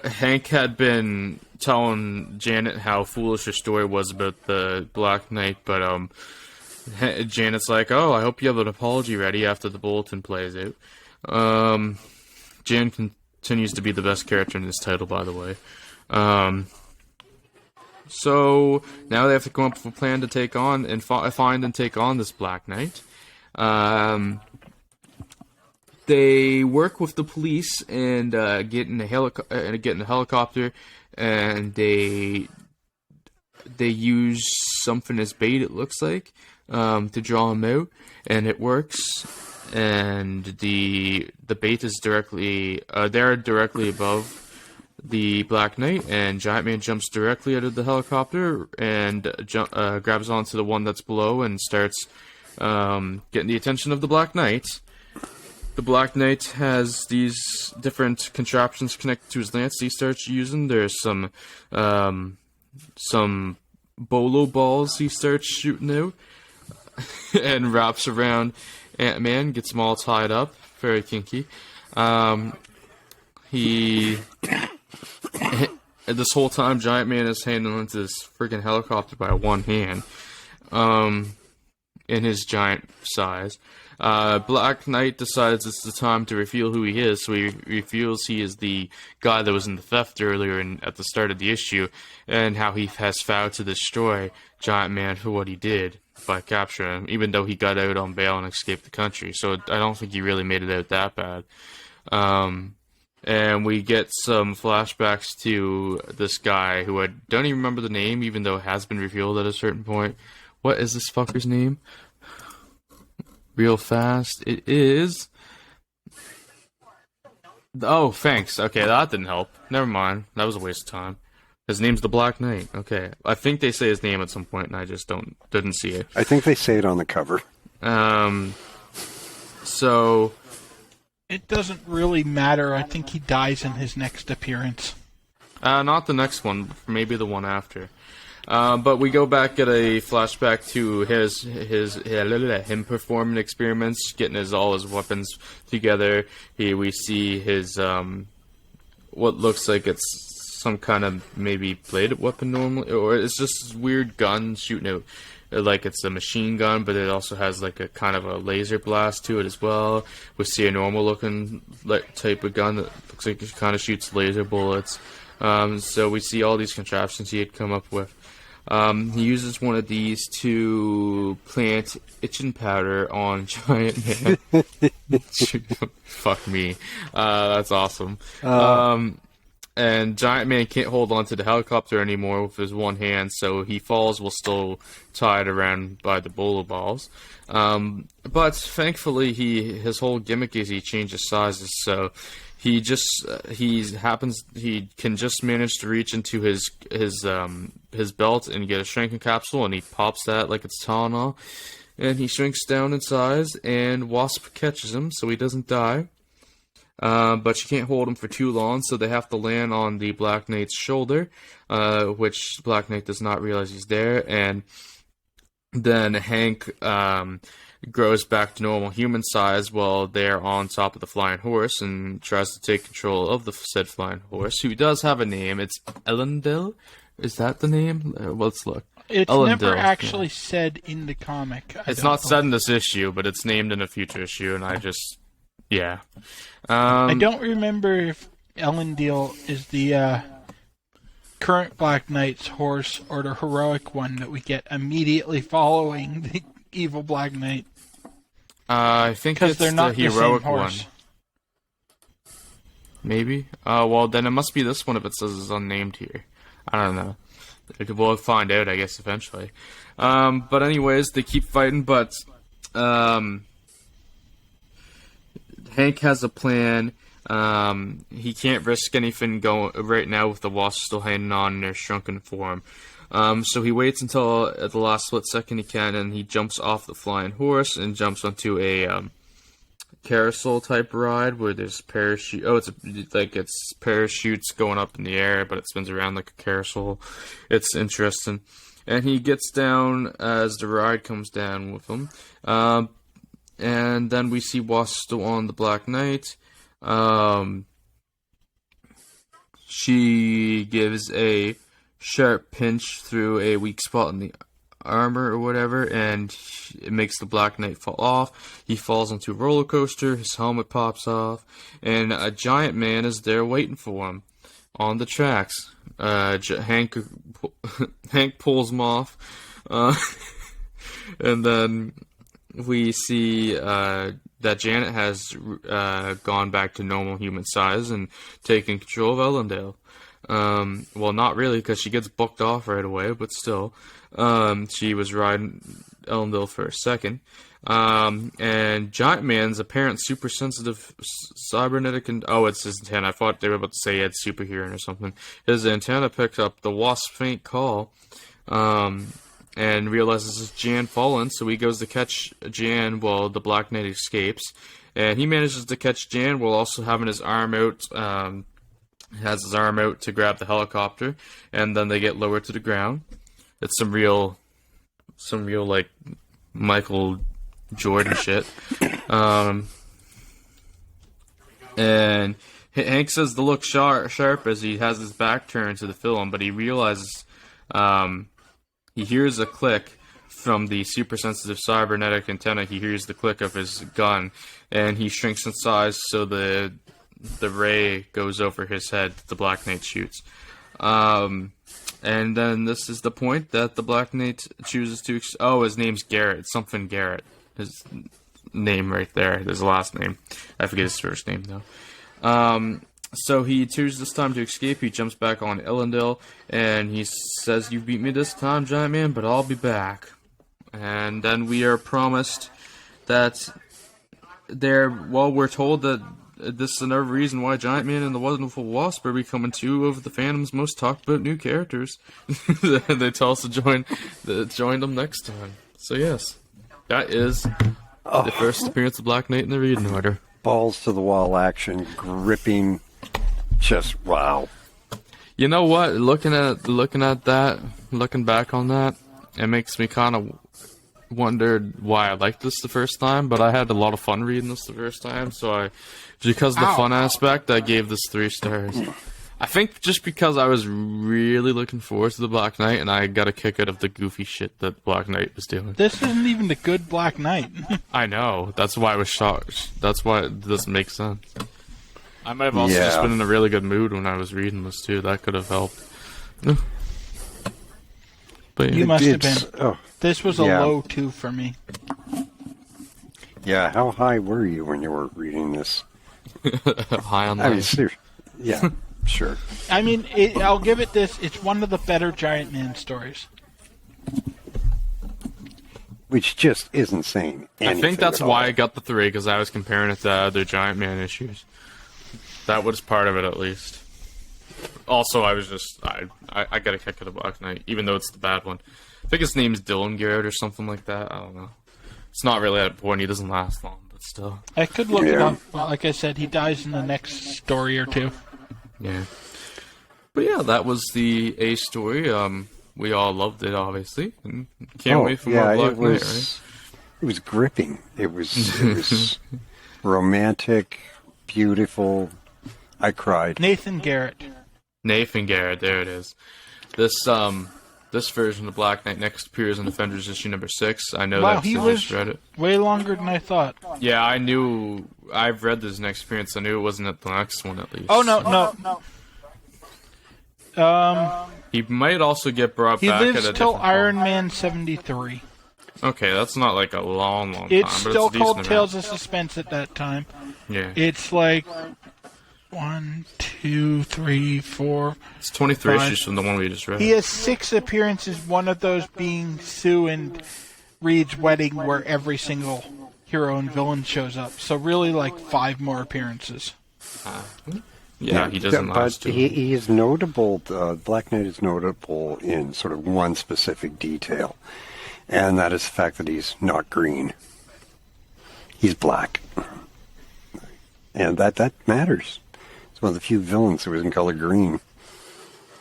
Hank had been telling Janet how foolish her story was about the Black Knight, but Janet's like, "Oh, I hope you have an apology ready after the bulletin plays out." Jan continues to be the best character in this title, by the way. So now they have to come up with a plan to take on and find and take on this Black Knight. They work with the police and get in a helicopter, and they use something as bait. It looks like to draw him out, and it works. And the bait is they're directly above the Black Knight, and Giant Man jumps directly out of the helicopter and grabs onto the one that's below and starts getting the attention of the Black Knight. The Black Knight has these different contraptions connected to his lance he starts using. There's some bolo balls he starts shooting out and wraps around Ant-Man, gets them all tied up. Very kinky. This whole time, Giant Man is handling this freaking helicopter by one hand, in his giant size. Black Knight decides it's the time to reveal who he is, so he reveals he is the guy that was in the theft earlier at the start of the issue, and how he has vowed to destroy Giant Man for what he did by capturing him, even though he got out on bail and escaped the country. So I don't think he really made it out that bad. And we get some flashbacks to this guy who I don't even remember the name, even though it has been revealed at a certain point. What is this fucker's name? Real fast. It is... Oh, thanks. Okay, that didn't help. Never mind. That was a waste of time. His name's the Black Knight. Okay. I think they say his name at some point, and I just didn't see it. I think they say it on the cover. So... It doesn't really matter. I think he dies in his next appearance. Not the next one. Maybe the one after. But we go back at a flashback to him performing experiments, getting all his weapons together. We see his what looks like it's some kind of maybe bladed weapon normally, or it's just this weird gun shooting out. Like it's a machine gun, but it also has like a kind of a laser blast to it as well. We see a normal looking type of gun that looks like it kind of shoots laser bullets. So we see all these contraptions he had come up with. He uses one of these to plant itching powder on Giant Man. Fuck me. That's awesome. And Giant Man can't hold onto the helicopter anymore with his one hand, so he falls while still tied around by the bolo balls. But thankfully, his whole gimmick is he changes sizes, so he can just manage to reach into his belt and get a shrinking capsule, and he pops that like it's Tylenol, and he shrinks down in size, and Wasp catches him, so he doesn't die. But she can't hold him for too long, so they have to land on the Black Knight's shoulder, which Black Knight does not realize he's there, and then Hank grows back to normal human size while they're on top of the flying horse and tries to take control of the said flying horse, who does have a name. It's Elendil? Is that the name? Let's look. It's Elendil, never actually said in the comic. It's not said in this issue, but it's named in a future issue, and I just... Yeah. I don't remember if Elendil is the current Black Knight's horse or the heroic one that we get immediately following the evil Black Knight. I think it's they're not the heroic same horse. one. Maybe? Well, then it must be this one if it says it's unnamed here. I don't know. We'll find out, I guess, eventually. But anyways, they keep fighting, but... Hank has a plan. He can't risk anything going right now with the Wasp still hanging on in their shrunken form. So he waits until at the last split second he can, and he jumps off the flying horse and jumps onto a carousel type ride where there's parachute. Oh, it's parachutes going up in the air, but it spins around like a carousel. It's interesting. And he gets down as the ride comes down with him. And then we see Wasp still on the Black Knight. She gives a sharp pinch through a weak spot in the armor or whatever, and it makes the Black Knight fall off. He falls into a roller coaster, his helmet pops off, and a Giant Man is there waiting for him on the tracks. Hank pulls him off, and then we see that Janet has gone back to normal human size and taken control of Ellendale. Well, not really, because she gets booked off right away, but still. She was riding Ellendale for a second. And Giant Man's apparent super sensitive cybernetic it's his antenna. I thought they were about to say he had super hearing or something. His antenna picked up the Wasp's faint call. and realizes it's Jan fallen, so he goes to catch Jan while the Black Knight escapes. And he manages to catch Jan while also having his arm out, has his arm out to grab the helicopter, and then they get lowered to the ground. It's some real like Michael Jordan shit. And Hank says to look sharp as he has his back turned to the film, but he realizes he hears a click from the super sensitive cybernetic antenna. He hears the click of his gun, and he shrinks in size, so the ray goes over his head. The Black Knight shoots. And then this is the point that the Black Knight chooses to... his name's Garrett. Something Garrett. His name right there. His last name. I forget his first name, though. So he chooses this time to escape. He jumps back on Ellendale, and he says, "You beat me this time, Giant Man, but I'll be back." And then we are promised that we're told that this is another reason why Giant Man and the Wonderful Wasp are becoming two of the fandom's most talked about new characters. They tell us to join them next time. So yes, that is the first appearance of Black Knight in the reading order. Balls to the wall action, gripping, just wow. You know what? Looking back on that, it makes me kind of wondered why I liked this the first time, but I had a lot of fun reading this the first time, so because of the fun aspect, I gave this 3 stars. I think just because I was really looking forward to the Black Knight, and I got a kick out of the goofy shit that Black Knight was doing. This isn't even the good Black Knight. I know. That's why I was shocked. That's why it doesn't make sense. I might have also just been in a really good mood when I was reading this, too. That could have helped. But you must have been. This was a low 2 for me. Yeah, how high were you when you were reading this? High on life. Yeah, sure. I mean, I'll give it this. It's one of the better Giant Man stories. Which just isn't saying anything. I think that's why I got the 3, because I was comparing it to other Giant Man issues. That was part of it, at least. Also, I was just... I got a kick out of Black Knight, even though it's the bad one. I think his name's Dylan Garrett or something like that. I don't know. It's not really that important. He doesn't last long, but still. I could look it up. Like I said, he dies in the next story or 2. Yeah. But yeah, that was the A story. We all loved it, obviously. And can't wait for more Black Knight, right? It was gripping. It was romantic, beautiful. I cried. Nathan Garrett. Nathan Garrett, there it is. This version of Black Knight next appears in Avengers issue number 6. I know that because I just read it. Way longer than I thought. Yeah, I knew. I've read this next appearance. I knew it wasn't at the next one, at least. Oh, no. He might also get brought back at a different He lives till Iron Man 73. Okay, that's not like a long time. It's but still it's a decent called Tales of Suspense at that time. Yeah. It's like 1, 2, 3, 4. It's 23 5. issues from the one we just read. He has 6 appearances, one of those being Sue and Reed's wedding, where every single hero and villain shows up. So really like 5 more appearances. Yeah, he doesn't last too long. He is notable, Black Knight is notable in sort of one specific detail, and that is the fact that he's not green. He's black. And that matters. It's one of the few villains who isn't color green.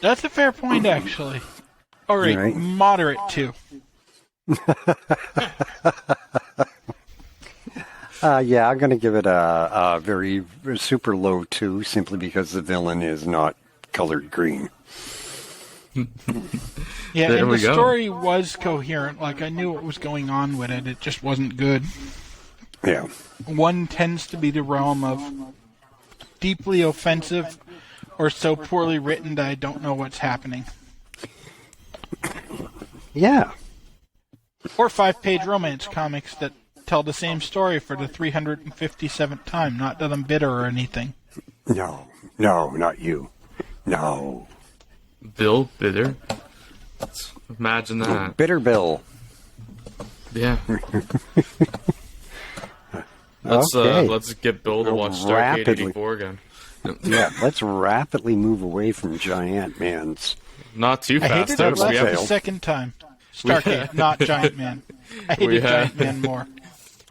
That's a fair point, actually. All right, moderate too. Yeah, I'm going to give it a very super low 2, simply because the villain is not colored green. Yeah, and the story was coherent. Like, I knew what was going on with it. It just wasn't good. Yeah. One tends to be the realm of deeply offensive or so poorly written that I don't know what's happening. Yeah. Or 5-page romance comics that tell the same story for the 357th time. Not that I'm bitter or anything. No, not you. No. Bill Bitter? Let's imagine that. Bitter Bill. Yeah. Let's get Bill to watch Starcade 84 again. Yeah, let's rapidly move away from Giant Man's. Not too I fast, hated it though. left the second time. Starcade, not Giant Man. I hated Giant Man more.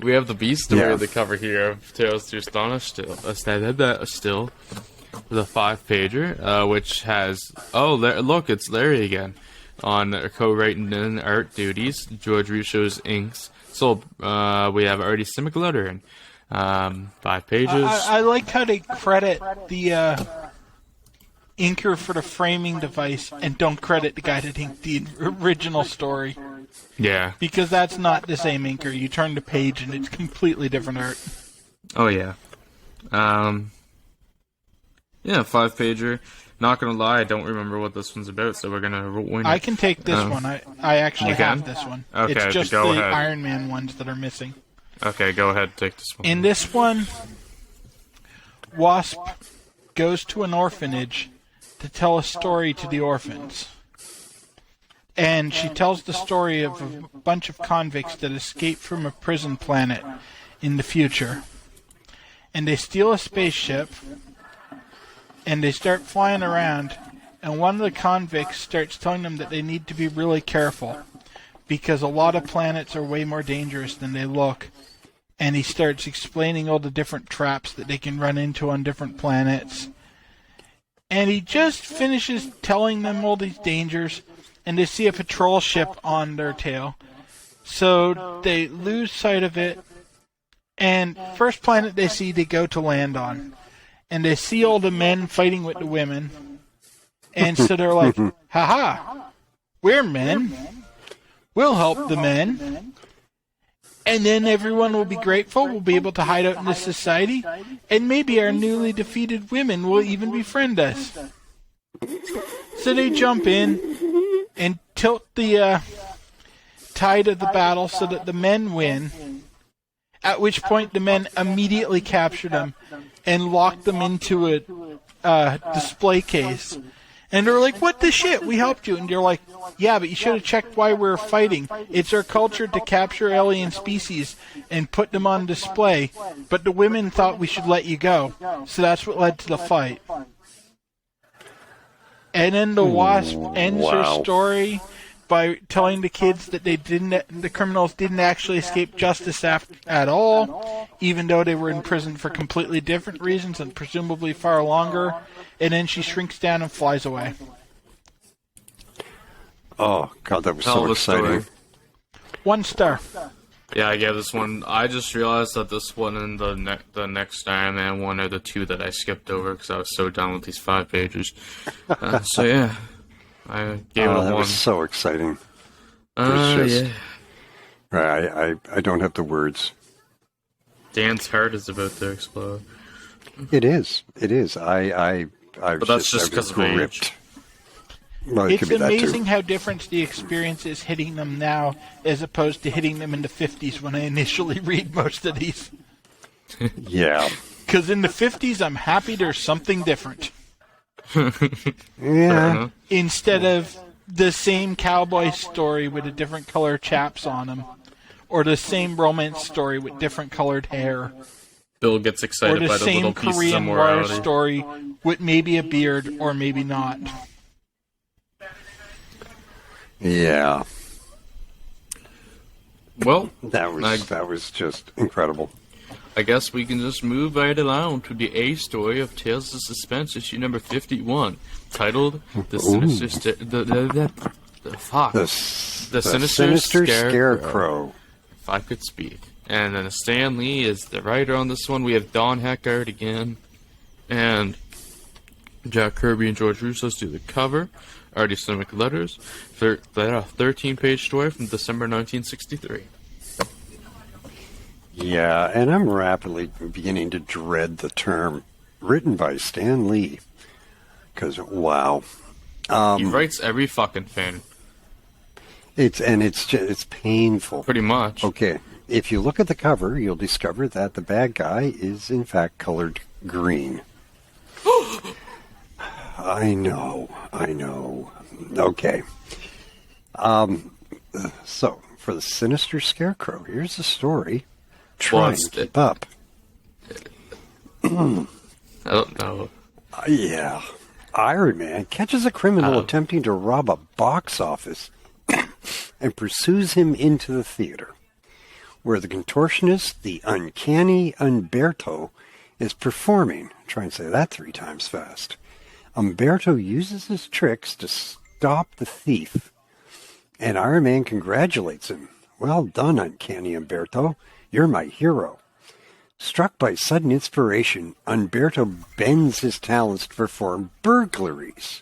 We have the B story of the cover here of Tales to Astonish still. Still. The 5-pager, which has... Oh, look, it's Larry again. On co-writing and art duties, George Russo's inks. So, we have artist Tim McLutter in 5 pages. I like how they credit the inker for the framing device and don't credit the guy that inked the original story. Yeah. Because that's not the same inker. You turn the page and it's completely different art. Oh, yeah. Yeah, 5-pager. Not gonna lie, I don't remember what this one's about, so we're gonna win it. I can take this one. I actually have this one. Okay, it's just go the ahead. Iron Man ones that are missing. Okay, go ahead, take this one. In this one, Wasp goes to an orphanage to tell a story to the orphans. And she tells the story of a bunch of convicts that escape from a prison planet in the future. And they steal a spaceship, and they start flying around, and one of the convicts starts telling them that they need to be really careful, because a lot of planets are way more dangerous than they look. And he starts explaining all the different traps that they can run into on different planets. And he just finishes telling them all these dangers, and they see a patrol ship on their tail. So they lose sight of it, and first planet they see, they go to land on. And they see all the men fighting with the women. And so they're like, haha, we're men. We'll help the men. And then everyone will be grateful. We'll be able to hide out in this society. And maybe our newly defeated women will even befriend us. So they jump in and tilt the tide of the battle so that the men win. At which point the men immediately capture them and lock them into a display case. And they're like, what the shit? We helped you. And you're like, yeah, but you should have checked why we're fighting. It's our culture to capture alien species and put them on display. But the women thought we should let you go. So that's what led to the fight. And then the Wasp ends her story by telling the kids that the criminals didn't actually escape justice at all, even though they were in prison for completely different reasons and presumably far longer. And then she shrinks down and flies away. Oh, God, that was so exciting. 1 star. Yeah, I gave this one. I just realized that this one and the next Iron Man one are the 2 that I skipped over because I was so done with these 5 pages. So yeah, I gave it a 1. That was so exciting. Yeah. I don't have the words. Dan's heart is about to explode. It is. But that's just because of age. Well, it's amazing how different the experience is hitting them now as opposed to hitting them in the 50s when I initially read most of these. Yeah. Because in the 50s, I'm happy there's something different. Yeah. Instead of the same cowboy story with a different color chaps on them, or the same romance story with different colored hair. Bill gets excited by the little pieces of Or the same Korean war morality. story with maybe a beard or maybe not. Yeah. Well, that was just incredible. I guess we can just move right along to the A story of Tales of Suspense, issue number 51, titled "The Sinister the Sinister Scarecrow." If I could speak. And then Stan Lee is the writer on this one. We have Don Heckard again, and Jack Kirby and George Russo do the cover. Artist Tim McLutter. 13-page story from December 1963. Yeah, and I'm rapidly beginning to dread the term written by Stan Lee. Because, wow. He writes every fucking thing. It's painful. Pretty much. Okay, if you look at the cover, you'll discover that the bad guy is, in fact, colored green. I know. Okay. So, for the Sinister Scarecrow, here's the story. Try and keep up. I don't know. Yeah. Iron Man catches a criminal attempting to rob a box office and pursues him into the theater, where the contortionist, the uncanny Umberto, is performing. Try and say that 3 times fast. Umberto uses his tricks to stop the thief, and Iron Man congratulates him. Well done, uncanny Umberto. You're my hero. Struck by sudden inspiration, Umberto bends his talents to perform burglaries.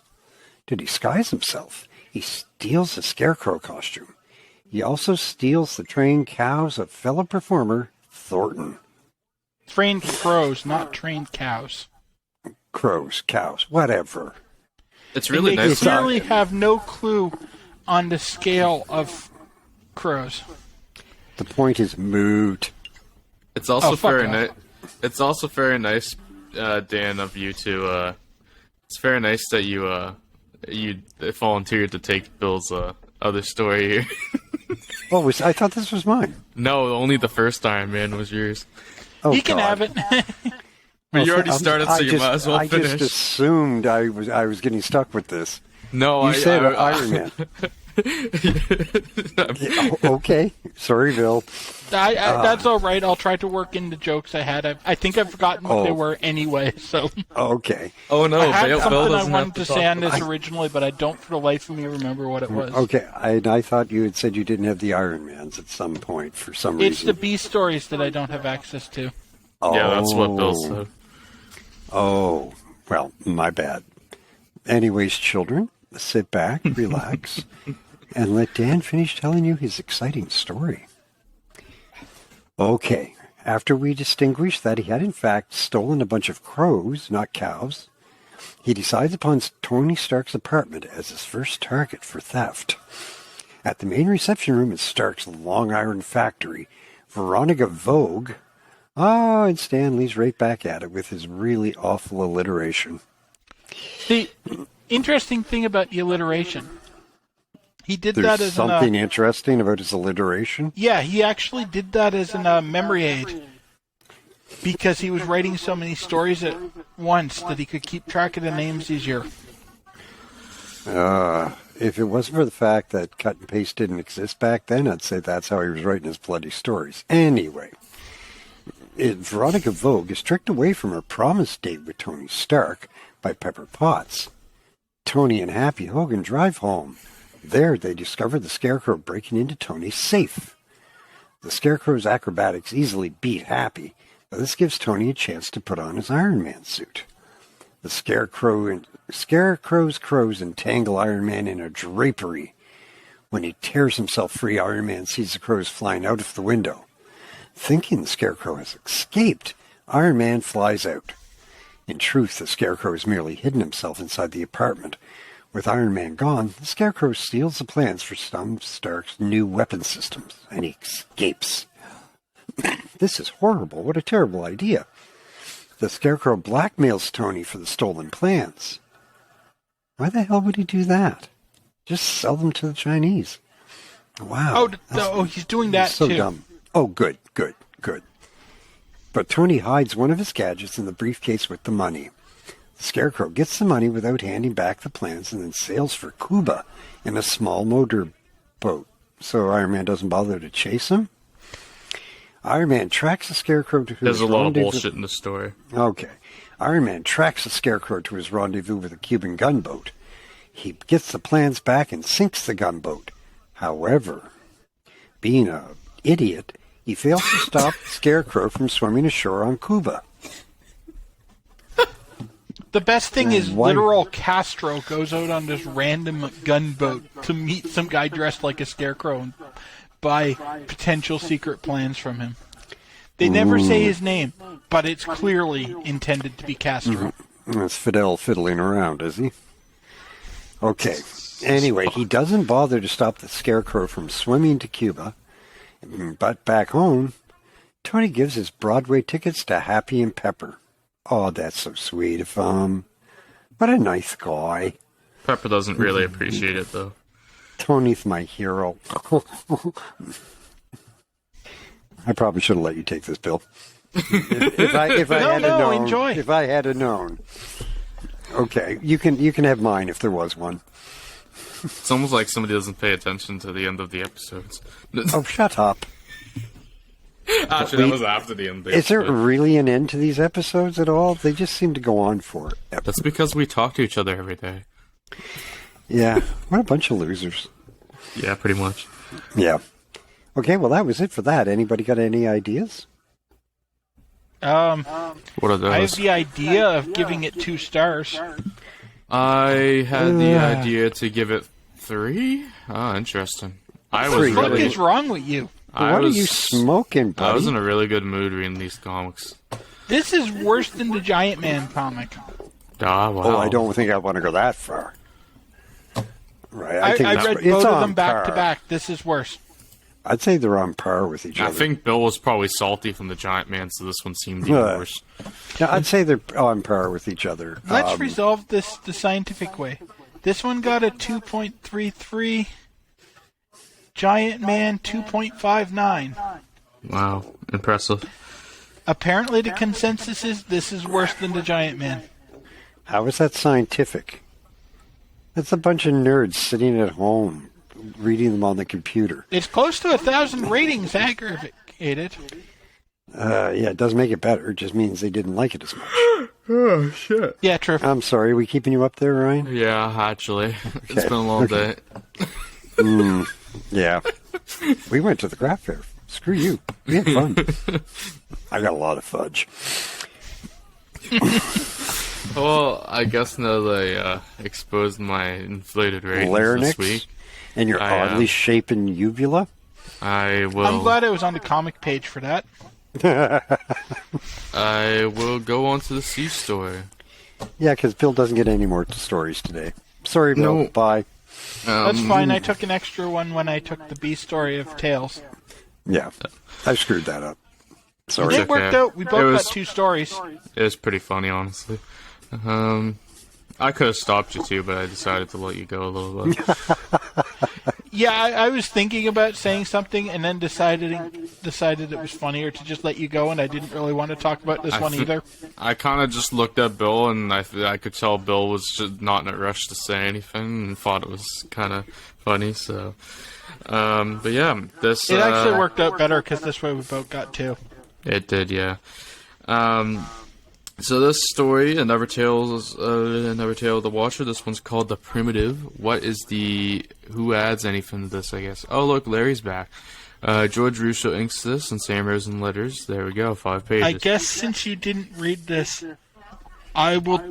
To disguise himself, he steals a Scarecrow costume. He also steals the trained cows of fellow performer Thornton. Trained crows, not trained cows. Crows, cows, whatever. It's really They nice. clearly have no clue on the scale of crows. The point is moot. It's also fuck very off. nice. It's also very nice, Dan, of you to. It's very nice that you volunteered to take Bill's other story here. Oh, I thought this was mine. No, only the first Iron Man was yours. Oh, He can God. have it. But you already I'm- started, so you might as well I finish. just assumed I was getting stuck with this. No, You said Iron Man. Okay. Sorry, Bill. That's all right. I'll try to work in the jokes I had. I think I've forgotten what they were anyway. So Okay. Oh no, I had Bill something I doesn't have wanted to talk say on about this originally, but I don't for the life of me remember what it was. Okay. I thought you had said you didn't have the Iron Mans at some point for some It's reason. the B stories that I don't have access to. Yeah, that's what Bill Oh. said. Oh, well, my bad. Anyways, children, sit back, relax, and let Dan finish telling you his exciting story. Okay, after we distinguish that he had in fact stolen a bunch of crows, not cows, he decides upon Tony Stark's apartment as his first target for theft. At the main reception room in Stark's Long Island factory, Veronica Vogue... Oh, and Stan leads right back at it with his really awful alliteration. The interesting thing about the alliteration, he did There's that as something interesting about his alliteration. yeah, he actually did that as a memory aid because he was writing so many stories at once that he could keep track of the names easier. If it wasn't for the fact that cut and paste didn't exist back then, I'd say that's how he was writing his bloody stories. Anyway, Veronica Vogue is tricked away from her promised date with Tony Stark by Pepper Potts. Tony and Happy Hogan drive home. There, they discover the Scarecrow breaking into Tony's safe. The Scarecrow's acrobatics easily beat Happy, but this gives Tony a chance to put on his Iron Man suit. The Scarecrow's crows entangle Iron Man in a drapery. When he tears himself free, Iron Man sees the crows flying out of the window. Thinking the Scarecrow has escaped, Iron Man flies out. In truth, the Scarecrow has merely hidden himself inside the apartment. With Iron Man gone, the Scarecrow steals the plans for some Stark's new weapon systems, and he escapes. This is horrible. What a terrible idea. The Scarecrow blackmails Tony for the stolen plans. Why the hell would he do that? Just sell them to the Chinese. Wow. He's doing that so too. dumb. Oh, good. But Tony hides one of his gadgets in the briefcase with the money. The Scarecrow gets the money without handing back the plans and then sails for Cuba in a small motor boat. So Iron Man doesn't bother to chase him? Iron Man tracks the Scarecrow to his There's a lot of rendezvous. bullshit in the story. Okay. Iron Man tracks the Scarecrow to his rendezvous with a Cuban gunboat. He gets the plans back and sinks the gunboat. However, being an idiot, he fails to stop the Scarecrow from swimming ashore on Cuba. The best thing is Why- literal Castro goes out on this random gunboat to meet some guy dressed like a scarecrow and buy potential secret plans from him. They never say his name, but it's clearly intended to be Castro. That's Fidel fiddling around, is he? Okay. Anyway, he doesn't bother to stop the Scarecrow from swimming to Cuba. But back home, Tony gives his Broadway tickets to Happy and Pepper. Oh, that's so sweet of him. What a nice guy. Pepper doesn't really appreciate it, though. Tony's my hero. I probably should have let you take this, Bill. If I had known, enjoy. If I had known. Okay, you can have mine if there was one. It's almost like somebody doesn't pay attention to the end of the episodes. Oh, shut up. Actually, that was after the end of the Is there episode. really an end to these episodes at all? They just seem to go on forever. That's because we talk to each other every day. Yeah, what a bunch of losers. Yeah, pretty much. Yeah. Okay, well, that was it for that. Anybody got any ideas? What are those? I have the idea of giving it 2 stars. I had the idea to give it 3. Ah, interesting. I was What the fuck really, is wrong with you? What are you smoking, buddy? I was in a really good mood reading these comics. This is worse than the Giant Man comic. Ah, wow. Oh, I don't think I want to go that far. Right, I think read it's both of on them back par. to back. This is worse. I'd say they're on par with each I other. think Bill was probably salty from the Giant Man, so this one seemed even worse. Yeah, I'd say they're on par with each other. Let's resolve this the scientific way. This one got a 2.33. Giant Man 2.59. Wow, impressive. Apparently the consensus is this is worse than the Giant Man. How is that scientific? That's a bunch of nerds sitting at home reading them on the computer. It's close to 1,000 ratings aggregated. Yeah, it doesn't make it better. It just means they didn't like it as much. Oh, shit. Yeah, true. I'm sorry. Are we keeping you up there, Ryan? Yeah, actually. It's been a long day. Yeah. We went to the craft fair. Screw you. We had fun. I got a lot of fudge. Well, I guess now that I exposed my inflated ratings Larynx? this week, And your oddly shapen uvula? I will. I'm glad I was on the comic page for that. I will go on to the C story. Yeah, because Bill doesn't get any more stories today. Sorry, Bill. No. Bye. That's fine. I took an extra one when I took the B story of Tales. Yeah. I screwed that up. Sorry. It worked out. We It both was- got 2 stories. It was pretty funny, honestly. I could have stopped you too, but I decided to let you go a little bit. Yeah, I was thinking about saying something and then decided it was funnier to just let you go, and I didn't really want to talk about this one either. I kind of just looked at Bill, and I could tell Bill was just not in a rush to say anything, and thought it was kind of funny. So, but yeah, this It actually worked out better because this way we both got 2. It did, yeah. So this story, Another Tale of the Watcher. This one's called The Primitive. Who adds anything to this? I guess. Oh, look, Larry's back. George Russo inks this, and Sam Rosen letters. There we go, 5 pages. I guess since you didn't read this, I will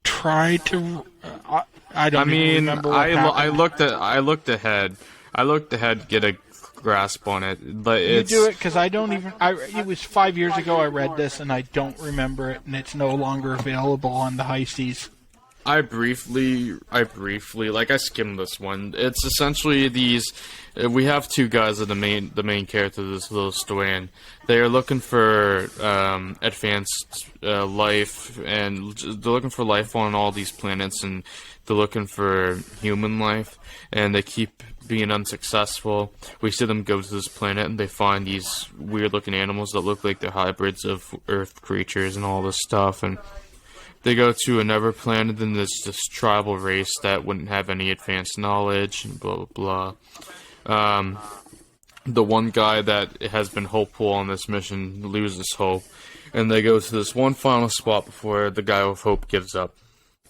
try to. I don't even remember what I happened. looked ahead. I looked ahead to get a grasp on it, but You it's. do it because I don't even. It was 5 years ago I read this and I don't remember it, and it's no longer available on the high seas. I briefly, I skimmed this one. It's essentially these. We have 2 guys that the main character of this little story, and they are looking for advanced life, and they're looking for life on all these planets, and they're looking for human life, and they keep being unsuccessful. We see them go to this planet, and they find these weird-looking animals that look like they're hybrids of Earth creatures and all this stuff, and they go to another planet, and there's this tribal race that wouldn't have any advanced knowledge, and blah, blah, blah. The one guy that has been hopeful on this mission loses hope, and they go to this one final spot before the guy with hope gives up.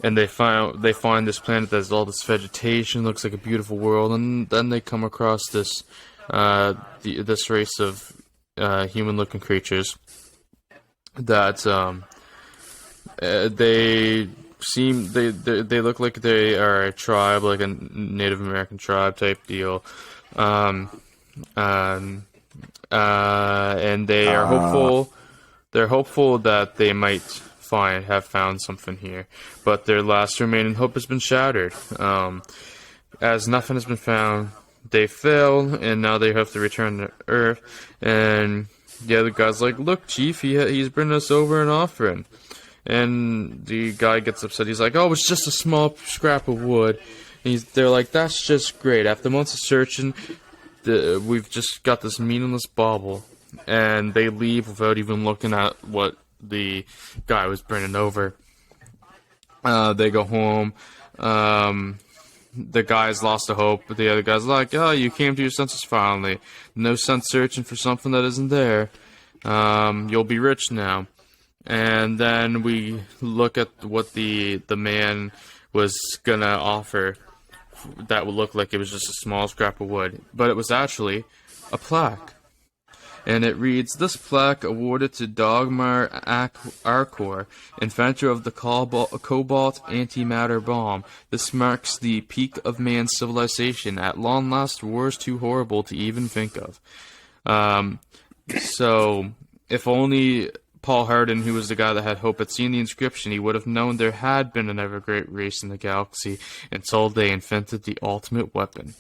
And they find this planet that has all this vegetation, looks like a beautiful world, and then they come across this this race of human-looking creatures that they look like they are a tribe, like a Native American tribe type deal, and they are hopeful. They're hopeful that they might have found something here, but their last remaining hope has been shattered. As nothing has been found, they fail, and now they have to return to Earth. And the other guy's like, "Look, Chief, he's bringing us over an offering." And the guy gets upset. He's like, "Oh, it's just a small scrap of wood." And they're like, "That's just great. After months of searching, we've just got this meaningless bauble." And they leave without even looking at what the guy was bringing over. They go home. the guy's lost the hope, but the other guy's like, oh, you came to your senses finally. No sense searching for something that isn't there. You'll be rich now. And then we look at what the man was gonna offer that would look like it was just a small scrap of wood, but it was actually a plaque. And it reads, this plaque awarded to Dagmar Arkor, inventor of the cobalt antimatter bomb. This marks the peak of man's civilization. At long last, wars too horrible to even think of. So, if only Paul Hardin, who was the guy that had hope, had seen the inscription, he would have known there had been another great race in the galaxy until they invented the ultimate weapon.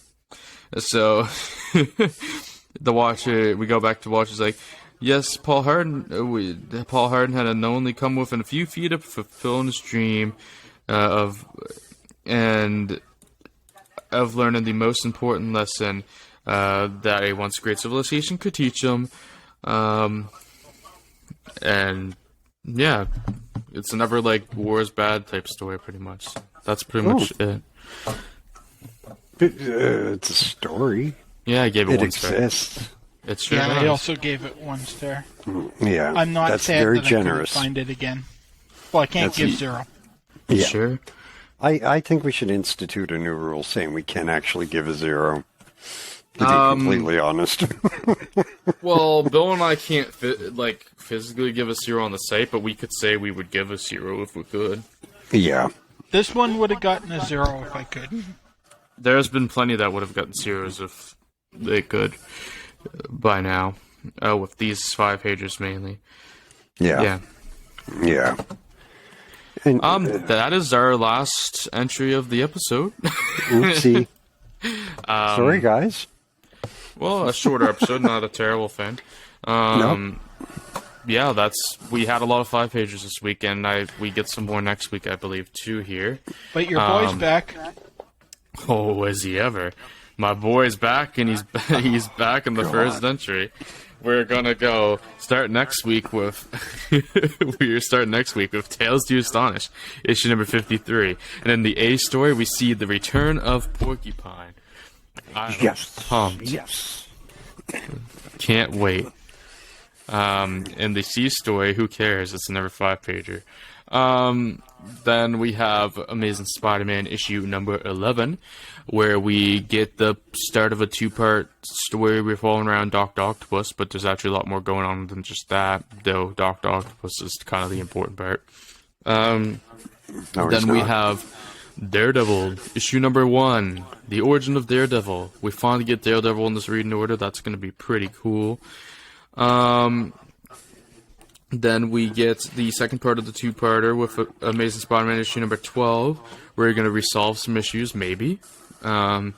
So, the Watcher, we go back to Watcher's like, yes, Paul Hardin had unknowingly come within a few feet of fulfilling his dream of learning the most important lesson that a once great civilization could teach him. And yeah, it's another like war is bad type story, pretty much. That's pretty much it. It's a story. Yeah, I gave it 1 star. It exists. It sure Yeah, does. I also gave it 1 star. Yeah, I'm not that's sad very that generous. I couldn't find it again. Well, I can't give 0. Yeah. Sure. I think we should institute a new rule saying we can actually give a 0. To be completely honest. Well, Bill and I can't physically give a 0 on the site, but we could say we would give a 0 if we could. Yeah. This one would have gotten a 0 if I could. There's been plenty that would have gotten 0s if they could by now. With these 5 pages mainly. Yeah. Yeah. And, that is our last entry of the episode. Oopsie. Sorry, guys. Well, a shorter episode, not a terrible thing. Nope. Yeah, we had a lot of 5 pages this week, and we get some more next week, I believe, too, here. But your boy's back. Oh, is he ever? My boy's back, and he's back in the first entry. We're gonna start next week with Tales to Astonish, issue number 53. And in the A story, we see the return of Porcupine. Yes. Pumped. Yes. Can't wait. In the C story, who cares? It's another 5-pager. Then we have Amazing Spider-Man issue number 11, where we get the start of a 2-part story revolving around Dr. Octopus, but there's actually a lot more going on than just that, though Dr. Octopus is kind of the important part. Then we have Daredevil, issue number 1, the origin of Daredevil. We finally get Daredevil in this reading order. That's going to be pretty cool. Then we get the second part of the 2-parter with Amazing Spider-Man issue number 12, where you're going to resolve some issues, maybe. Then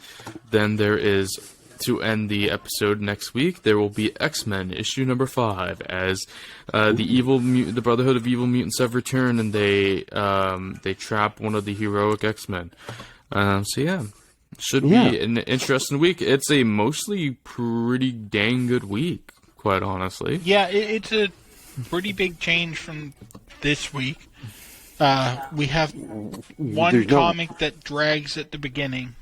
there is, to end the episode next week, there will be X-Men issue number 5, as the Brotherhood of Evil Mutants have returned, and they trap one of the heroic X-Men. So yeah, should be an interesting week. It's a mostly pretty dang good week, quite honestly. Yeah, it's a pretty big change from this week. We have one comic that drags at the beginning.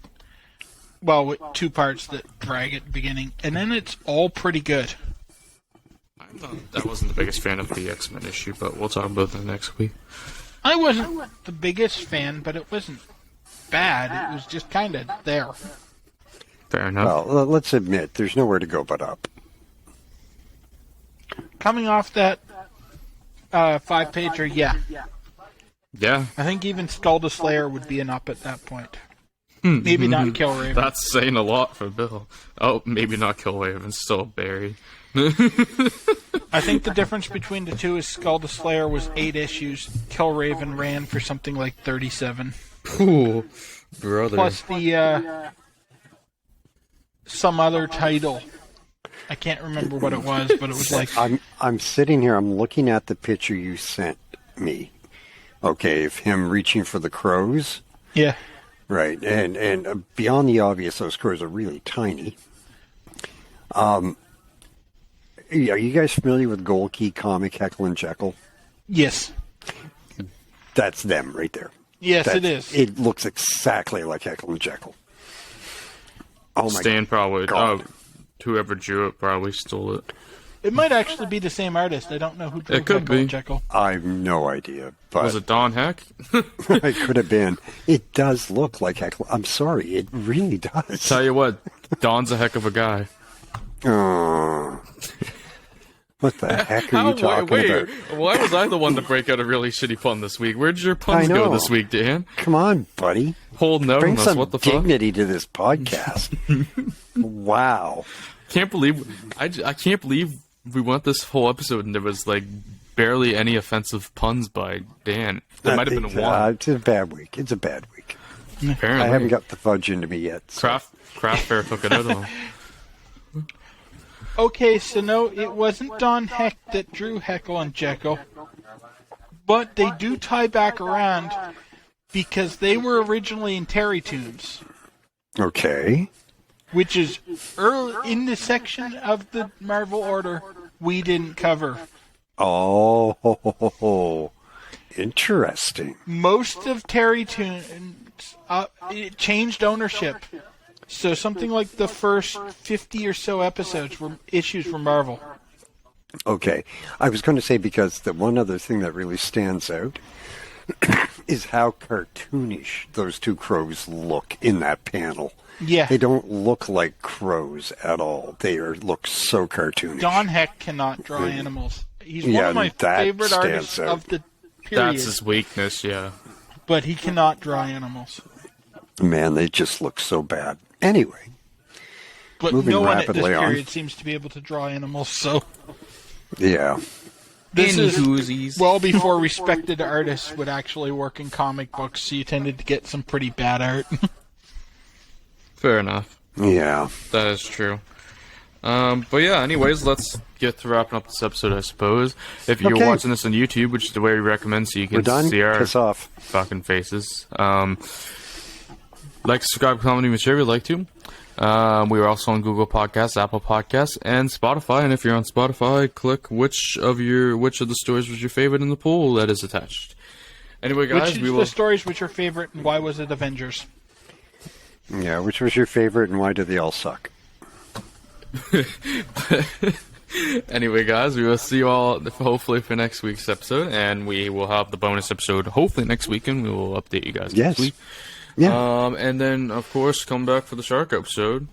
Well, with 2 parts that drag at the beginning, and then it's all pretty good. I wasn't the biggest fan of the X-Men issue, but we'll talk about that next week. I wasn't the biggest fan, but it wasn't bad. It was just kind of there. Fair enough. Well, let's admit, there's nowhere to go but up. Coming off that 5-pager, yeah. Yeah. I think even Skull the Slayer would be an up at that point. Maybe not Killraven. That's saying a lot for Bill. Oh, maybe not Killraven, still Barry. I think the difference between the two is Skull the Slayer was 8 issues. Killraven ran for something like 37. Ooh, brother. Plus the some other title. I can't remember what it was, but it was like... I'm sitting here, I'm looking at the picture you sent me. Okay, of him reaching for the crows. Yeah. Right, and beyond the obvious, those crows are really tiny. Are you guys familiar with Gold Key comic Heckle and Jekyll? Yes. That's them right there. Yes, it is. It looks exactly like Heckle and Jekyll. Oh my Stan probably, God. whoever drew it probably stole it. It might actually be the same artist. I don't know who drew It could Heckle be. and Jekyll. I have no idea, but Was it Don Heck? it could have been. It does look like Heckle. I'm sorry, it really does. Tell you what, Don's a heck of a guy. Oh. What the heck are you talking about? Why was I the one to break out a really shitty pun this week? Where'd your puns I know. go this week, Dan? Come on, buddy. Holding out Bring on us, some what the fuck? dignity to this podcast. Wow. Can't believe I can't believe we went this whole episode and there was like barely any offensive puns by Dan. There might have been one. It's a bad week. It's a bad week. Apparently, I haven't got the fudge into me yet. So. Craft Fair took it out of him. Okay, so no, it wasn't Don Heck that drew Heckle and Jekyll, but they do tie back around because they were originally in Terrytoons, Okay. which is early in the section of the Marvel Order we didn't cover. Oh, interesting. Most of Terrytoons, it changed ownership. So something like the first 50 or so episodes were issues from Marvel. Okay. I was going to say because the one other thing that really stands out is how cartoonish those two crows look in that panel. Yeah. They don't look like crows at all. They look so cartoonish. Don Heck cannot draw animals. He's one Yeah, of my that favorite stands artists out. of the period, That's his weakness, yeah. but he cannot draw animals. Man, they just look so bad. Anyway, But Moving no one at this rapidly on. period seems to be able to draw animals, so yeah. this is Whoosies. well before respected artists would actually work in comic books, so you tended to get some pretty bad art. Fair enough. Yeah. That is true. But yeah, anyways, let's get to wrapping up this episode, I suppose. If you're Okay. watching this on YouTube, which is the way we recommend, so you We're can done? see our Piss off. fucking faces. Like, subscribe, comment, even share if you'd like to. We are also on Google Podcasts, Apple Podcasts, and Spotify. And if you're on Spotify, click which of the stories was your favorite in the poll that is attached. Anyway, guys, Which we of will. the stories was your favorite, and why was it Avengers? Yeah, which was your favorite and why do they all suck? Anyway, guys, we will see you all hopefully for next week's episode, and we will have the bonus episode hopefully next week, and we will update you guys Yes. next week. Yeah. And then, of course, come back for the shark episode.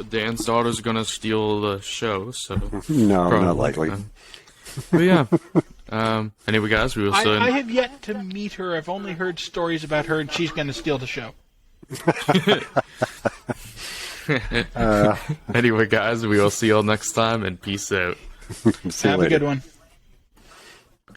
Dan's daughter's gonna steal the show, so No, probably. not likely. But yeah. Anyway, guys, we will see. I have yet to meet her. I've only heard stories about her, and she's going to steal the show. Anyway, guys, we will see you all next time, and peace out. See you Have a later. good one.